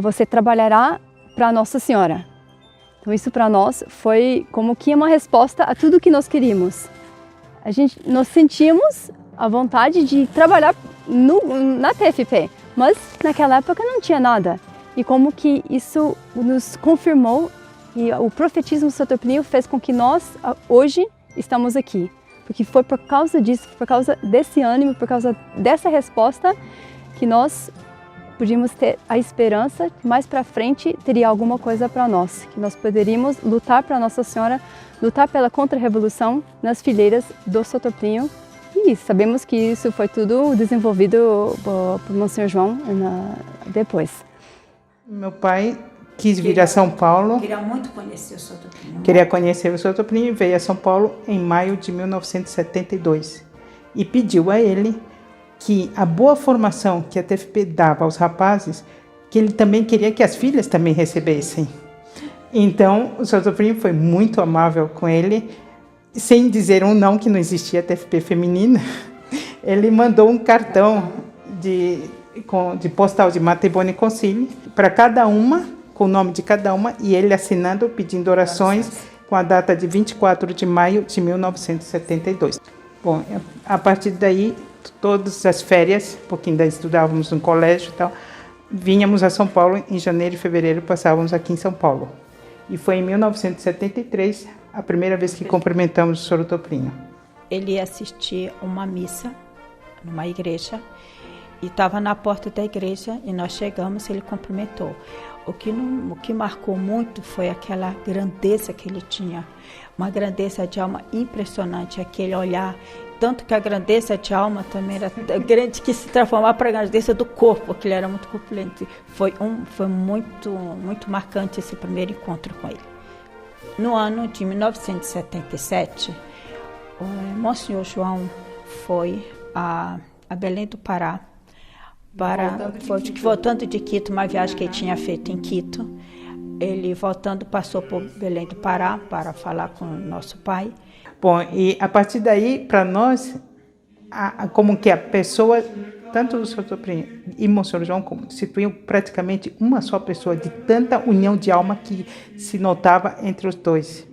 você trabalhará para Nossa Senhora. Então isso para nós foi como que uma resposta a tudo que nós queríamos. Nós sentíamos a vontade de trabalhar na TFP, mas naquela época não tinha nada. E como que isso nos confirmou e o profetismo do Sotoplínio fez com que nós hoje estamos aqui. Porque foi por causa disso, por causa desse ânimo, por causa dessa resposta que nós podíamos ter a esperança que mais para frente teria alguma coisa para nós, que nós poderíamos lutar para Nossa Senhora, lutar pela contra-revolução nas fileiras do Sotoplínio. E sabemos que isso foi tudo desenvolvido por Monsenhor João depois. Meu pai quis vir a São Paulo. Queria muito conhecer o Sotoplínio. Queria conhecer o Sotoplínio e veio a São Paulo em maio de 1972. E pediu a ele que a boa formação que a TFP dava aos rapazes, que ele também queria que as filhas também recebessem. Então, o Sotoplínio foi muito amável com ele, sem dizer um não, que não existia TFP feminina. Ele mandou um cartão de postal de Matebone Concili para cada uma, com o nome de cada uma, e ele assinando, pedindo orações, com a data de 24 de maio de 1972. Bom, a partir daí, todas as férias, porque ainda estudávamos no colégio e tal, vínhamos a São Paulo em janeiro e fevereiro, passávamos aqui em São Paulo. E foi em 1973 a primeira vez que cumprimentamos o Sotoplínio. ele ia assistir uma missa numa igreja e estava na porta da igreja e nós chegamos e ele cumprimentou. O que marcou muito foi aquela grandeza que ele tinha, uma grandeza de alma impressionante, aquele olhar, tanto que a grandeza de alma também era grande que se transformava para a grandeza do corpo, porque ele era muito corpulento. Foi muito marcante esse primeiro encontro com ele. No ano de 1977, o Monsenhor João foi a Belém do Pará, voltando de Quito, uma viagem que ele tinha feito em Quito. Ele, voltando, passou por Belém do Pará para falar com o nosso pai. Bom, e a partir daí, para nós, como que a pessoa, tanto o Sr. Toplinho e o Monsenhor João, constituíam praticamente uma só pessoa, de tanta união de alma que se notava entre os dois.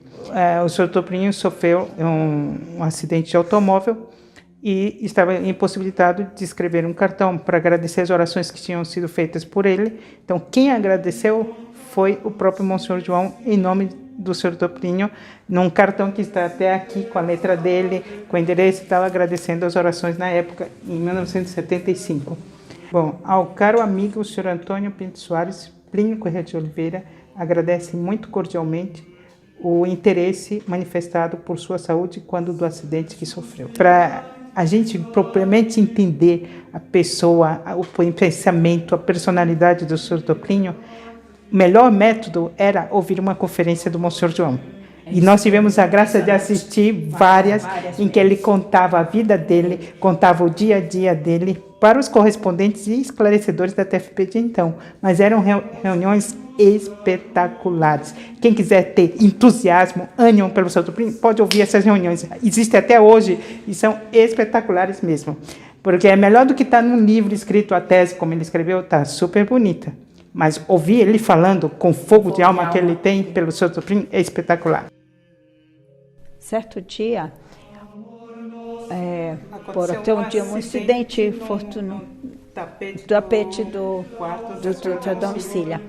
O Sr. Toplinho sofreu um acidente de automóvel e estava impossibilitado de escrever um cartão para agradecer as orações que tinham sido feitas por ele. Então, quem agradeceu foi o próprio Monsenhor João, em nome do Sr. Toplinho, num cartão que está até aqui, com a letra dele, com o endereço, estava agradecendo as orações na época, em 1975. Bom, ao caro amigo, o Sr. Antônio Pinto Soares, Plínio Correia de Oliveira, agradece muito cordialmente o interesse manifestado por sua saúde quando do acidente que sofreu. Para a gente propriamente entender a pessoa, o pensamento, a personalidade do Sr. Toplinho, o melhor método era ouvir uma conferência do Monsenhor João. E nós tivemos a graça de assistir várias em que ele contava a vida dele, contava o dia a dia dele para os correspondentes e esclarecedores da TFP de então. Mas eram reuniões espetaculares. Quem quiser ter entusiasmo, ânimo pelo Sr. Toplinho, pode ouvir essas reuniões. Existem até hoje e são espetaculares mesmo. Porque é melhor do que estar num livro escrito, a tese, como ele escreveu, está super bonita. Mas ouvir ele falando com fogo de alma que ele tem pelo Sr. Toplinho é espetacular. Certo dia, um incidente fortunoso, tapete do domicílio.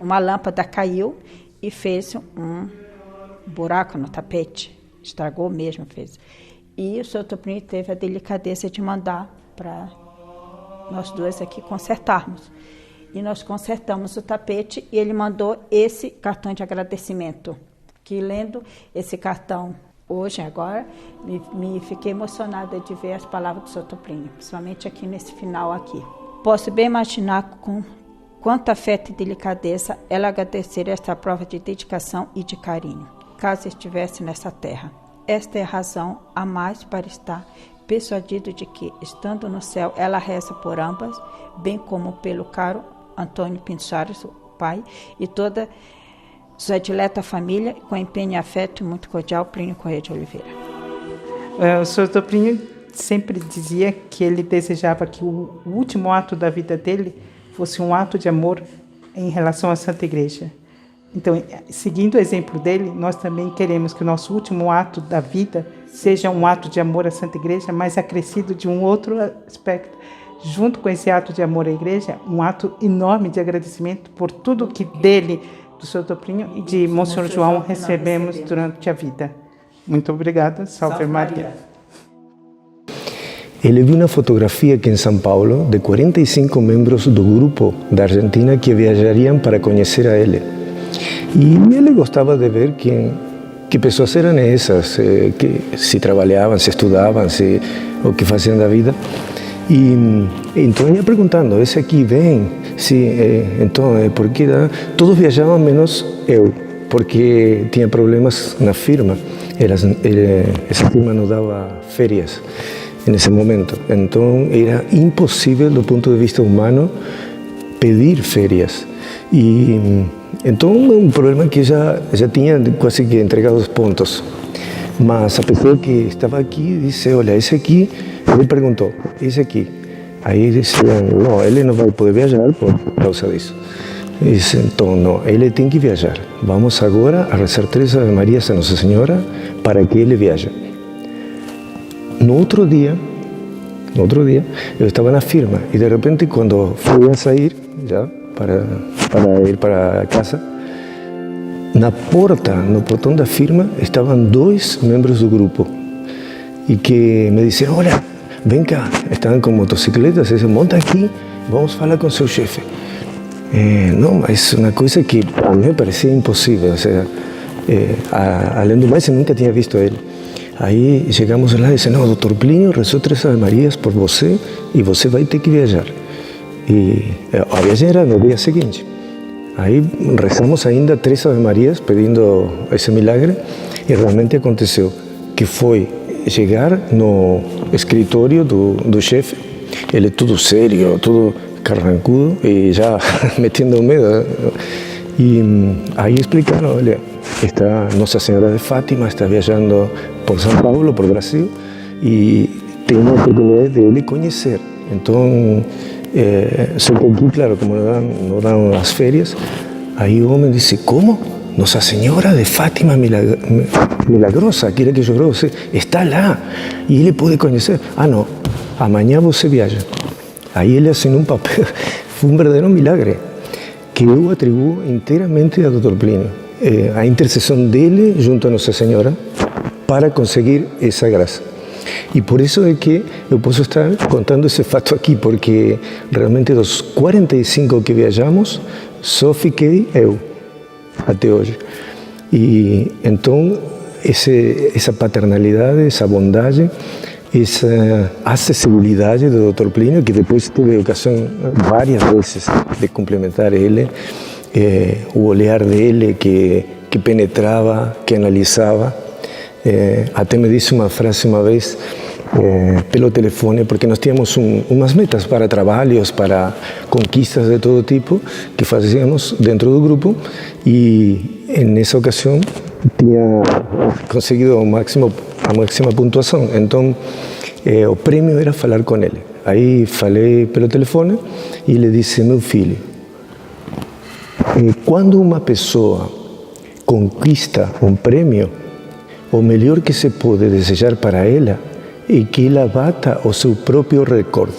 Uma lâmpada caiu e fez um buraco no tapete. Estragou mesmo, fez. E o Sr. Toplinho teve a delicadeza de mandar para nós dois aqui consertarmos. E nós consertamos o tapete e ele mandou esse cartão de agradecimento. Que lendo esse cartão hoje, agora, me fiquei emocionada de ver as palavras do Sr. Toplinho, principalmente aqui nesse final aqui. Posso bem imaginar com quanta afeto e delicadeza ela agradeceria esta prova de dedicação e de carinho, caso estivesse nessa terra. Esta é a razão a mais para estar persuadido de que, estando no céu, ela reza por ambas, bem como pelo caro Antônio Pinto Soares, o pai, e toda sua dileta família, com empenho e afeto muito cordial, Plínio Correia de Oliveira. O Sr. Toplinho sempre dizia que ele desejava que o último ato da vida dele fosse um ato de amor em relação à Santa Igreja. Então, seguindo o exemplo dele, nós também queremos que o nosso último ato da vida seja um ato de amor à Santa Igreja, mas acrescido de um outro aspecto. Junto com esse ato de amor à Igreja, um ato enorme de agradecimento por tudo que dele, do Sr. Toplinho e de Monsenhor João recebemos durante a vida. Muito obrigada. Salve Maria. Ele viu uma fotografia aqui em São Paulo de 45 membros do grupo da Argentina que viajariam para conhecer a ele. E ele gostava de ver que pessoas eram essas, que se trabalhavam, se estudavam, o que faziam da vida. E então ia perguntando, esse aqui vem? Sim, então, por que todos viajavam menos eu, porque tinha problemas na firma. Essa firma não dava férias nesse momento. Então, era impossível, do ponto de vista humano, pedir férias. E então, um problema que já tinha quase que entregado os pontos. Mas a pessoa que estava aqui disse, olha, esse aqui, ele perguntou, esse aqui. Aí disseram, não, ele não vai poder viajar por causa disso. Disse, então, não, ele tem que viajar. Vamos agora a rezar 3 Ave Marias a Nossa Senhora para que ele viaje. No outro dia, eu estava na firma e de repente, quando fui a sair já para ir para casa, no portão da firma estavam 2 membros do grupo. y que me dicen, hola, ven acá, estaban con motocicletas, y dicen, monta aquí, vamos a hablar con su jefe. No, es una cosa que a mí me parecía imposible, o sea, além do mais, eu nunca tinha visto ele. Aí chegamos lá e disse, não, doutor Plínio rezou 3 Ave Marias por você e você vai ter que viajar. E a viagem era no dia seguinte. Aí rezamos ainda 3 Ave Marias pedindo esse milagre e realmente aconteceu, que foi chegar no escritório do chefe, ele tudo sério, tudo carrancudo e já metendo medo. E aí explicaram, olha, está Nossa Senhora de Fátima, está viajando por São Paulo, por Brasil, e tem uma oportunidade de ele conhecer. Então, só que aqui, claro, como não dão as férias, aí o homem disse, como? Nossa Senhora de Fátima milagrosa, aquela que chorou, você está lá, e ele pode conhecer. Ah, não, amanhã você viaja. Aí ele assinou um papel, foi um verdadeiro milagre, que eu atribuo inteiramente a Dr. Plínio. A intercessão dele junto a Nossa Senhora para conseguir essa graça. E por isso é que eu posso estar contando esse fato aqui, porque realmente dos 45 que viajamos, só fiquei eu até hoje. E então essa paternalidade, essa bondade, essa acessibilidade do Dr. Plínio, que depois teve ocasião várias vezes de cumprimentar ele, o olhar dele que penetrava, que analisava. Até me disse uma frase uma vez pelo telefone, porque nós tínhamos umas metas para trabalhos, para conquistas de todo tipo que fazíamos dentro do grupo, e nessa ocasião tinha conseguido a máxima pontuação. Então o prêmio era falar com ele. Aí falei pelo telefone e ele disse, meu filho, quando uma pessoa conquista um prêmio, o melhor que se pode desejar para ela é que ela bata o seu próprio recorde.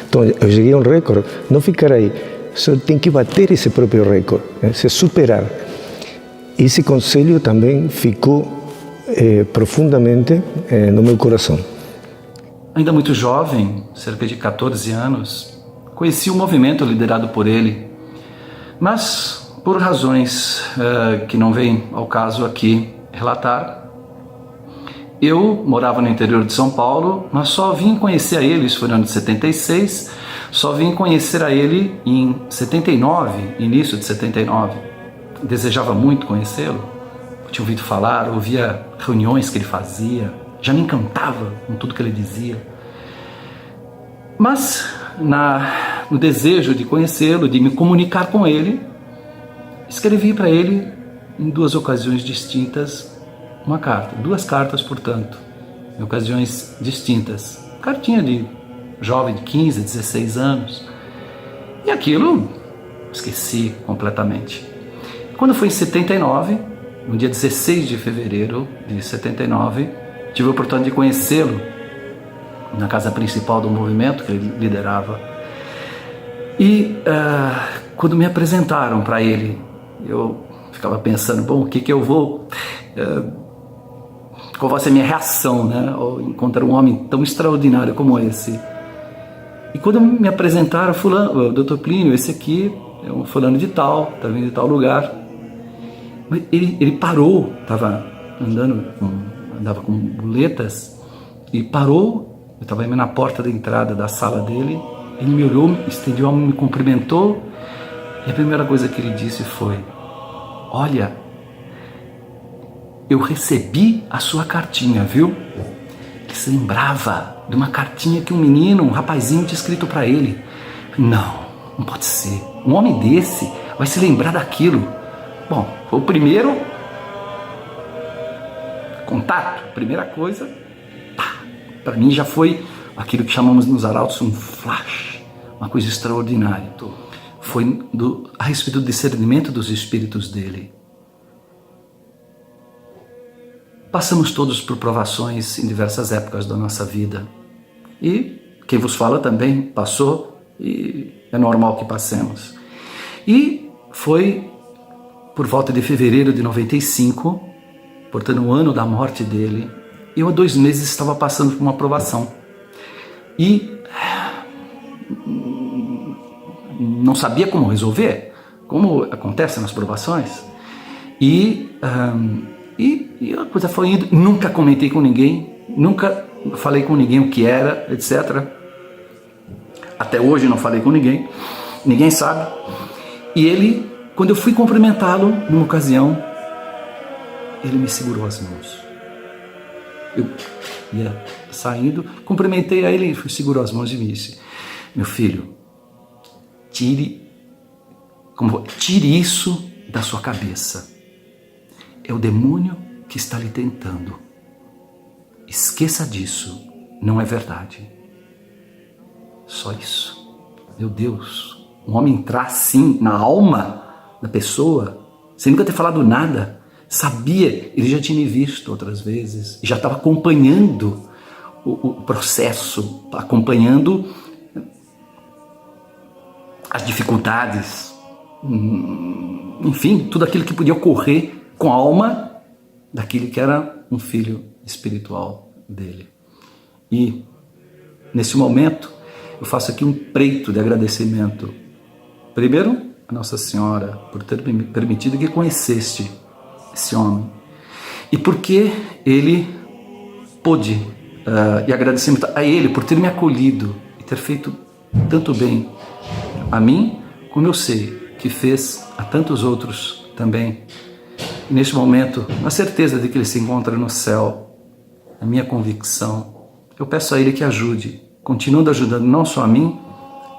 Então, eu cheguei a um recorde, não ficar aí, só tem que bater esse próprio recorde, se superar. Esse conselho também ficou profundamente no meu coração. Ainda muito jovem, cerca de 14 anos, conheci o movimento liderado por ele, mas por razões que não vêm ao caso aqui relatar, eu morava no interior de São Paulo, mas só vim conhecer a ele, isso foi no ano de 76, só vim conhecer a ele em 79, início de 79. Desejava muito conhecê-lo, tinha ouvido falar, ouvia reuniões que ele fazia, já me encantava com tudo que ele dizia. Mas, no desejo de conhecê-lo, de me comunicar com ele, escrevi para ele, em 2 ocasiões distintas, uma carta. 2 cartas, portanto, em ocasiões distintas. Cartinha de jovem de 15, 16 anos. E aquilo, esqueci completamente. Quando foi em 79, no dia 16 de fevereiro de 79, tive a oportunidade de conhecê-lo na casa principal do movimento que ele liderava. E quando me apresentaram para ele, eu ficava pensando, bom, o que eu vou... qual vai ser a minha reação, né, ao encontrar um homem tão extraordinário como esse. E quando me apresentaram, fulano, Dr. Plínio, esse aqui é um fulano de tal, está vindo de tal lugar. Ele parou, andava com muletas, e parou, eu estava indo na porta da entrada da sala dele, ele me olhou, estendeu a mão, me cumprimentou, e a primeira coisa que ele disse foi, olha, eu recebi a sua cartinha, viu? Ele se lembrava de uma cartinha que um rapazinho tinha escrito para ele. Não pode ser. Um homem desse vai se lembrar daquilo. Bom, foi o primeiro contato, primeira coisa, para mim já foi aquilo que chamamos nos arautos um flash, uma coisa extraordinária. Foi a respeito do discernimento dos espíritos dele. Passamos todos por provações em diversas épocas da nossa vida. E quem vos fala também passou, e é normal que passemos. E foi por volta de fevereiro de 95, portanto, o ano da morte dele, eu há 2 meses estava passando por uma aprovação e não sabia como resolver, como acontece nas provações. E a coisa foi indo, nunca comentei com ninguém, nunca falei com ninguém o que era, etc. Até hoje não falei com ninguém, ninguém sabe. E ele, quando eu fui cumprimentá-lo, numa ocasião, ele me segurou as mãos. Eu ia saindo, cumprimentei a ele, ele segurou as mãos e me disse: meu filho, tire isso da sua cabeça. É o demônio que está lhe tentando. Esqueça disso, não é verdade. Só isso. Meu Deus, um homem entrar assim na alma da pessoa, sem nunca ter falado nada. Sabia, ele já tinha me visto outras vezes, já estava acompanhando o processo, acompanhando as dificuldades, enfim, tudo aquilo que podia ocorrer com a alma daquele que era um filho espiritual dele. E nesse momento eu faço aqui um preito de agradecimento, primeiro a Nossa Senhora por ter me permitido que conheceste esse homem, e porque ele pôde, e agradecimento a ele por ter me acolhido e ter feito tanto bem a mim, como eu sei que fez a tantos outros também. E neste momento, na certeza de que ele se encontra no céu, a minha convicção, eu peço a ele que ajude, continuando ajudando não só a mim,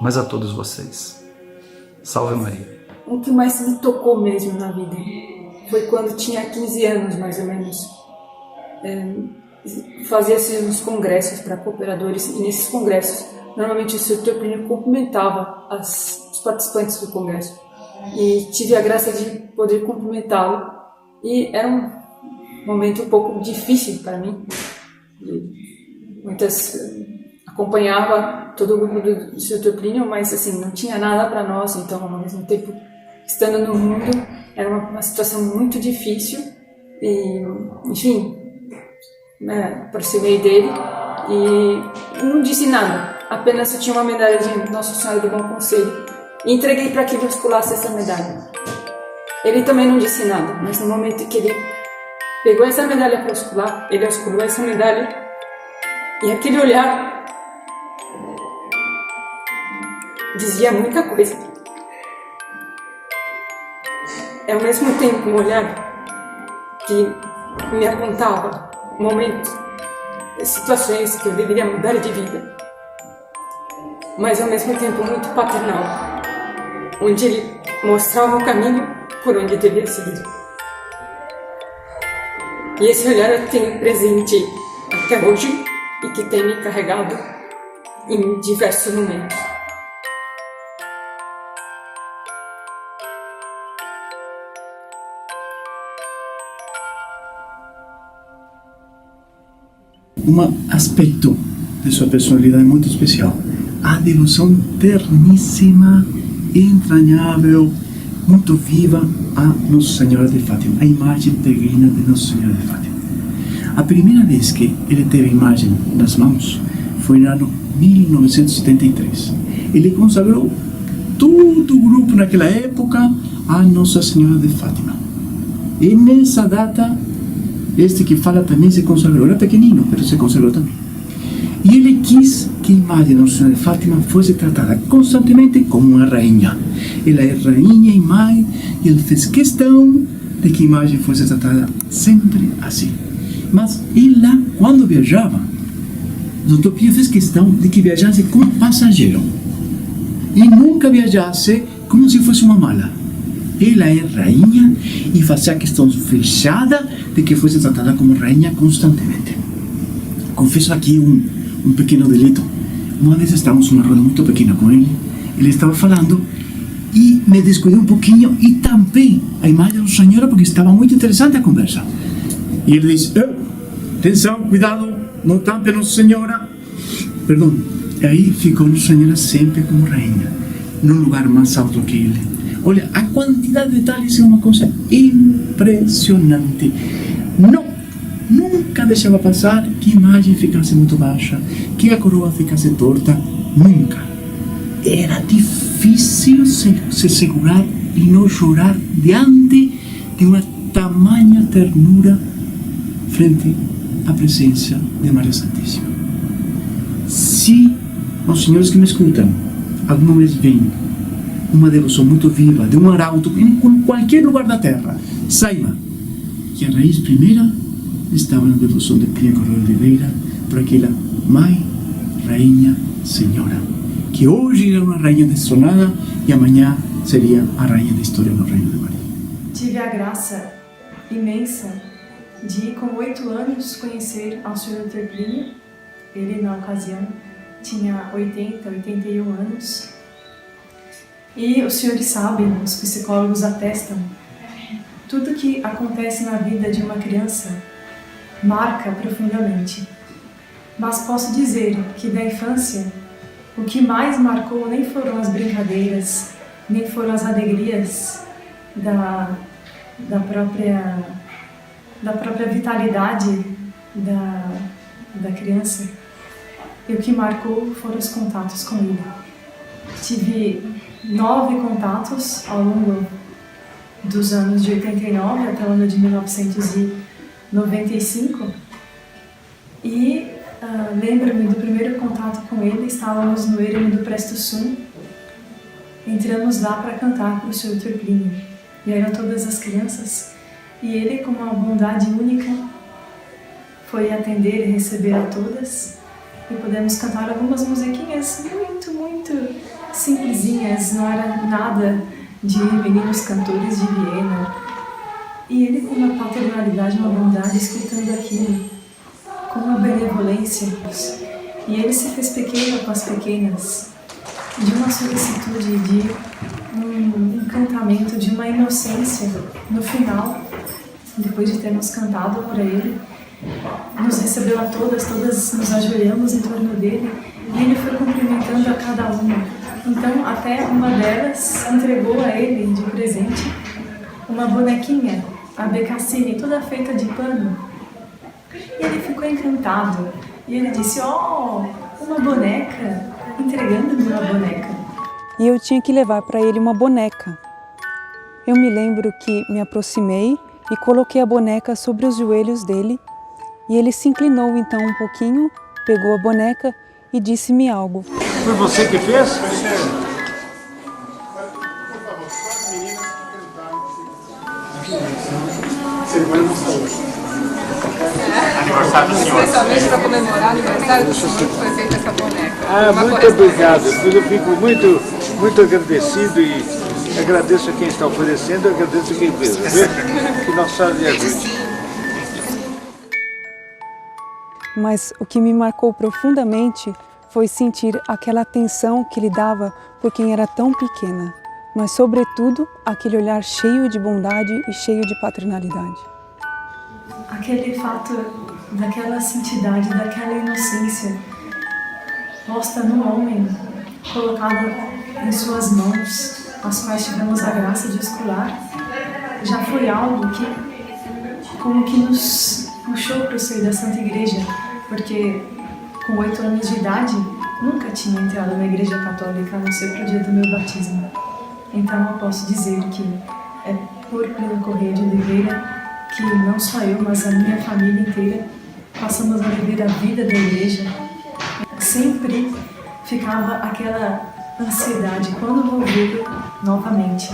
mas a todos vocês. Salve Maria. O que mais me tocou mesmo na vida foi quando tinha 15 anos, mais ou menos. Fazia-se uns congressos para cooperadores, e nesses congressos, normalmente o Sr. Plínio cumprimentava os participantes do congresso. E tive a graça de poder cumprimentá-lo. E era um momento um pouco difícil para mim. Acompanhava todo o grupo do Sr. Plínio, mas assim, não tinha nada para nós, então ao mesmo tempo, estando no mundo, era uma situação muito difícil. E, enfim, aproximei dele e não disse nada, apenas eu tinha uma medalha de Nossa Senhora do Bom Conselho e entreguei para que ele osculasse essa medalha. Ele também não disse nada, mas no momento que ele pegou essa medalha para oscular, ele osculou essa medalha e aquele olhar dizia muita coisa. É ao mesmo tempo um olhar que me apontava momentos, situações que eu deveria mudar de vida, mas ao mesmo tempo muito paternal, onde ele mostrava o caminho por onde eu devia seguir. E esse olhar eu tenho presente até hoje e que tem me carregado em diversos momentos. Um aspecto de sua personalidade muito especial, a devoção terníssima, entranhável, muito viva a Nossa Senhora de Fátima, a imagem peregrina de Nossa Senhora de Fátima. A primeira vez que ele teve a imagem nas mãos foi no ano 1973. Ele consagrou todo o grupo naquela época a Nossa Senhora de Fátima. E nessa data, este que fala também se consagrou. Era pequenino, mas se consagrou também. E ele quis que a imagem de Nossa Senhora de Fátima fosse tratada constantemente como uma rainha. Ela é rainha e mãe, e ele fez questão de que a imagem fosse tratada sempre assim. Mas ela, quando viajava, o Dr. Plínio fez questão de que viajasse como passageiro e nunca viajasse como se fosse uma mala. Ela é rainha e fazia questão fechada de que fosse tratada como rainha constantemente. Confesso aqui um pequeno delito. Uma vez estávamos numa roda muito pequena com ele, ele estava falando e me descuidei um pouquinho e tampei a imagem da Senhora porque estava muito interessante a conversa. E ele disse: atenção, cuidado, não tampe a Nossa Senhora. Perdão. E aí ficou Nossa Senhora sempre como rainha, num lugar mais alto que ele. Olha, a quantidade de detalhes é uma coisa impressionante. Não, nunca deixava passar que a imagem ficasse muito baixa, que a coroa ficasse torta. Nunca. Era difícil se segurar e não chorar diante de uma tamanha ternura frente à presença de Maria Santíssima. Se os senhores que me escutam alguma vez veem uma devoção muito viva de um arauto em qualquer lugar da terra, saiba que a raiz primeira estava na devoção de Plínio Correia de Oliveira por aquela Mãe, Rainha, Senhora, que hoje era uma rainha destronada e amanhã seria a rainha da história do Reino de Maria. Tive a graça imensa de, com 8 anos, conhecer ao Sr. Dr. Plínio. Ele, na ocasião, tinha 81 anos. E os senhores sabem, os psicólogos atestam, tudo que acontece na vida de uma criança marca profundamente. Mas posso dizer que da infância, o que mais marcou nem foram as brincadeiras, nem foram as alegrias da própria vitalidade da criança. E o que marcou foram os contatos com ele. Tive 9 contatos ao longo dos anos de 89 até o ano de 1995. E lembro-me do primeiro contato com ele, estávamos no eremo do Presto Sum. Entramos lá para cantar para o Sr. Dr. Plínio. E eram todas as crianças. E ele, com uma bondade única, foi atender e receber a todas. E pudemos cantar algumas musiquinhas muito simplesinhas, não era nada de meninos cantores de Viena. E ele, com uma paternalidade, uma bondade, escutando aquilo, com uma benevolência. E ele se fez pequeno com as pequenas, de uma solicitude, de um encantamento, de uma inocência. No final, depois de termos cantado para ele, nos recebeu a todas nos ajoelhamos em torno dele e ele foi cumprimentando a cada uma. Então, até uma delas entregou a ele de presente uma bonequinha, a Becassine, toda feita de pano. E ele ficou encantado. E ele disse, uma boneca, entregando-me uma boneca. E eu tinha que levar para ele uma boneca. Eu me lembro que me aproximei e coloquei a boneca sobre os joelhos dele. E ele se inclinou então um pouquinho, pegou a boneca e disse-me algo. Foi você que fez? Aniversário do senhor. Especialmente para comemorar o aniversário do senhor que foi feita essa boneca. Muito obrigado. Eu fico muito agradecido e agradeço a quem está oferecendo, agradeço a quem fez. Que Nossa Senhora lhe ajude. Mas o que me marcou profundamente foi sentir aquela atenção que ele dava por quem era tão pequena, mas sobretudo aquele olhar cheio de bondade e cheio de paternalidade. Aquele fato daquela santidade, daquela inocência posta no homem, colocada em suas mãos, as quais tivemos a graça de escolar, já foi algo que como que nos puxou para o seio da Santa Igreja, porque com 8 anos de idade nunca tinha entrado na Igreja Católica, a não ser para o dia do meu batismo. Então eu posso dizer que é por Plínio Correia de Oliveira que não só eu, mas a minha família inteira passamos a viver a vida da Igreja. Sempre ficava aquela ansiedade, quando vou vê-lo novamente.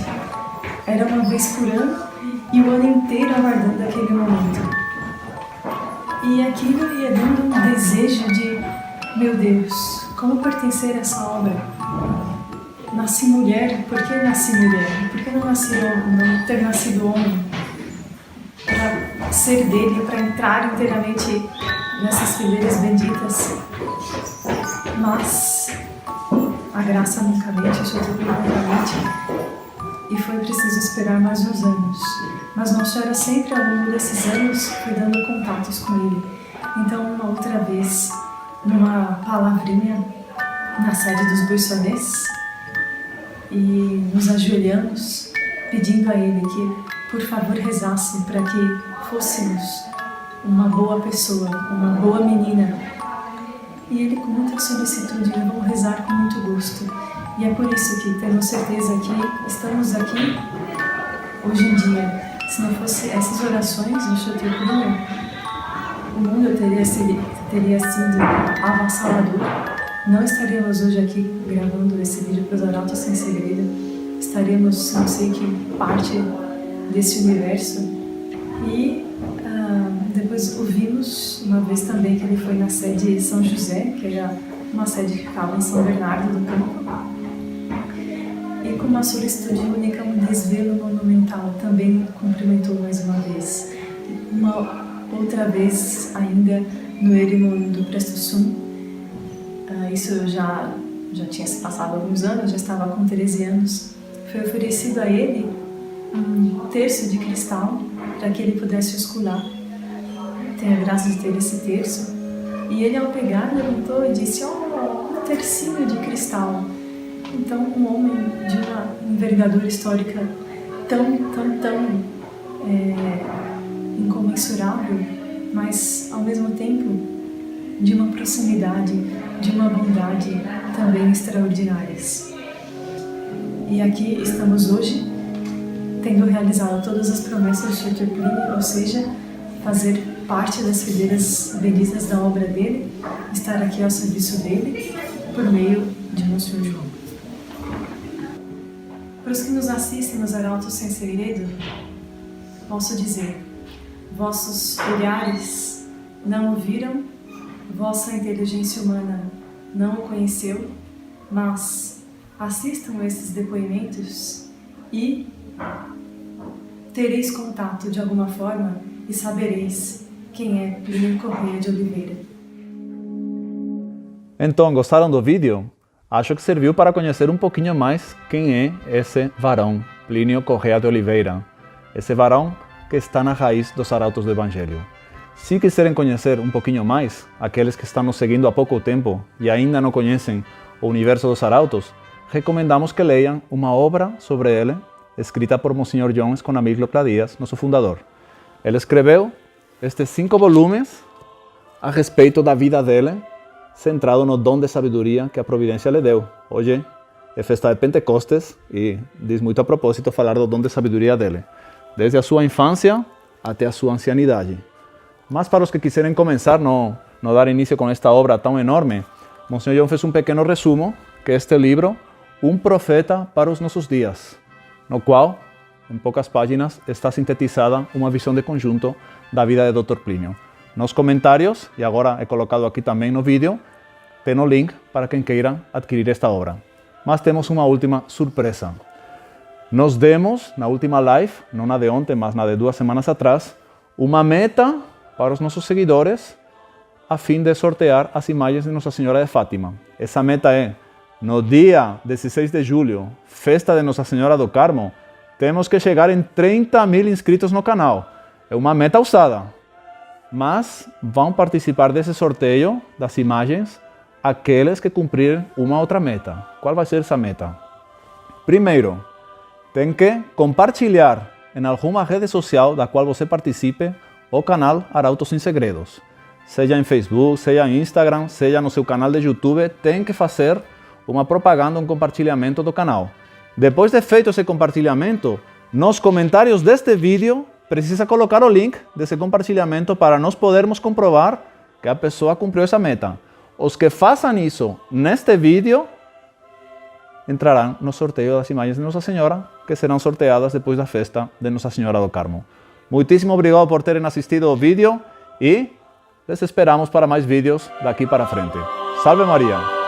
Era uma vez por ano e o ano inteiro aguardando aquele momento. E aquilo ia dando um desejo de, meu Deus, como pertencer a essa obra? Nasci mulher, por que nasci mulher? Por que não ter nascido homem? Para ser dele, para entrar inteiramente nessas fileiras benditas. Mas a graça nunca mente, o Senhor nunca mente. E foi preciso esperar mais uns anos. Mas Nossa Senhora sempre, ao longo desses anos, foi dando contatos com ele. Então, uma outra vez, numa palavrinha na sede dos Buissonets, e nos ajoelhamos, pedindo a ele que, por favor, rezasse para que fôssemos uma boa pessoa, uma boa menina. E ele, com muita solicitude, vão rezar com muito gosto. E é por isso que temos certeza que estamos aqui hoje em dia. Se não fosse essas orações no Sr. Plínio, o mundo teria sido avassalador. Não estaríamos hoje aqui gravando esse vídeo para os Arautos Sem Segredo. Estaremos, não sei que parte desse universo. E depois ouvimos uma vez também que ele foi na sede São José, que era uma sede que ficava em São Bernardo do Campo. E com uma solicitude única, um desvelo monumental, também cumprimentou mais uma vez. Uma outra vez ainda no eremo do Presto Sum. Isso já tinha se passado alguns anos, já estava com 13 anos. Foi oferecido a ele um terço de cristal para que ele pudesse oscular. Tem a graça de ter esse terço. E ele, ao pegar, levantou e disse: um tercinho de cristal. Então, um homem de uma envergadura histórica tão incomensurável, mas, ao mesmo tempo, de uma proximidade, de uma bondade também extraordinárias. E aqui estamos hoje, tendo realizado todas as promessas de Sr. Plínio, ou seja, fazer parte das fileiras benditas da obra dele, estar aqui ao serviço dele, por meio de Monsenhor João. Para os que nos assistem nos Arautos Sem Segredo, posso dizer: vossos olhares não o viram, vossa inteligência humana não o conheceu, mas assistam esses depoimentos e tereis contato de alguma forma e sabereis quem é Plínio Correia de Oliveira. Então, gostaram do vídeo? Acho que serviu para conhecer um pouquinho mais quem é esse varão, Plínio Correia de Oliveira. Esse varão que está na raiz dos Arautos do Evangelho. Se quiserem conhecer um pouquinho mais, aqueles que estão nos seguindo há pouco tempo e ainda não conhecem o universo dos Arautos, recomendamos que leiam uma obra sobre ele, escrita por Monsenhor João Esconamil Lopladías, nosso fundador. Ele escreveu estes 5 volumes a respeito da vida dele, centrado no dom de sabedoria que a providência lhe deu. Hoje é festa de Pentecostes e diz muito a propósito falar do dom de sabedoria dele, desde a sua infância até a sua ancianidade. Mas para os que quiserem começar, não dar início com esta obra tão enorme, Monsenhor João fez um pequeno resumo, que é este livro, Um Profeta para os Nossos Dias, no qual, em poucas páginas, está sintetizada uma visão de conjunto da vida de Dr. Plínio. Nos comentários, e agora é colocado aqui também no vídeo, tem o link para quem queira adquirir esta obra. Mas temos uma última surpresa. Nos demos, na última live, não na de ontem, mas na de 2 semanas atrás, uma meta para os nossos seguidores a fim de sortear as imagens de Nossa Senhora de Fátima. Essa meta é, no dia 16 de julho, festa de Nossa Senhora do Carmo, temos que chegar em 30.000 inscritos no canal. É uma meta ousada, mas vão participar desse sorteio das imagens aqueles que cumprirem uma outra meta. Qual vai ser essa meta? Primeiro, tem que compartilhar em alguma rede social da qual você participe o canal Arautos Sem Segredos. Seja em Facebook, seja em Instagram, seja no seu canal de YouTube, tem que fazer uma propaganda, um compartilhamento do canal. Depois de feito esse compartilhamento, nos comentários deste vídeo, precisa colocar o link desse compartilhamento para nós podermos comprovar que a pessoa cumpriu essa meta. Os que façam isso neste vídeo entrarão no sorteio das imagens de Nossa Senhora, que serão sorteadas depois da festa de Nossa Senhora do Carmo. Muitíssimo obrigado por terem assistido ao vídeo e les esperamos para mais vídeos daqui para frente. Salve Maria!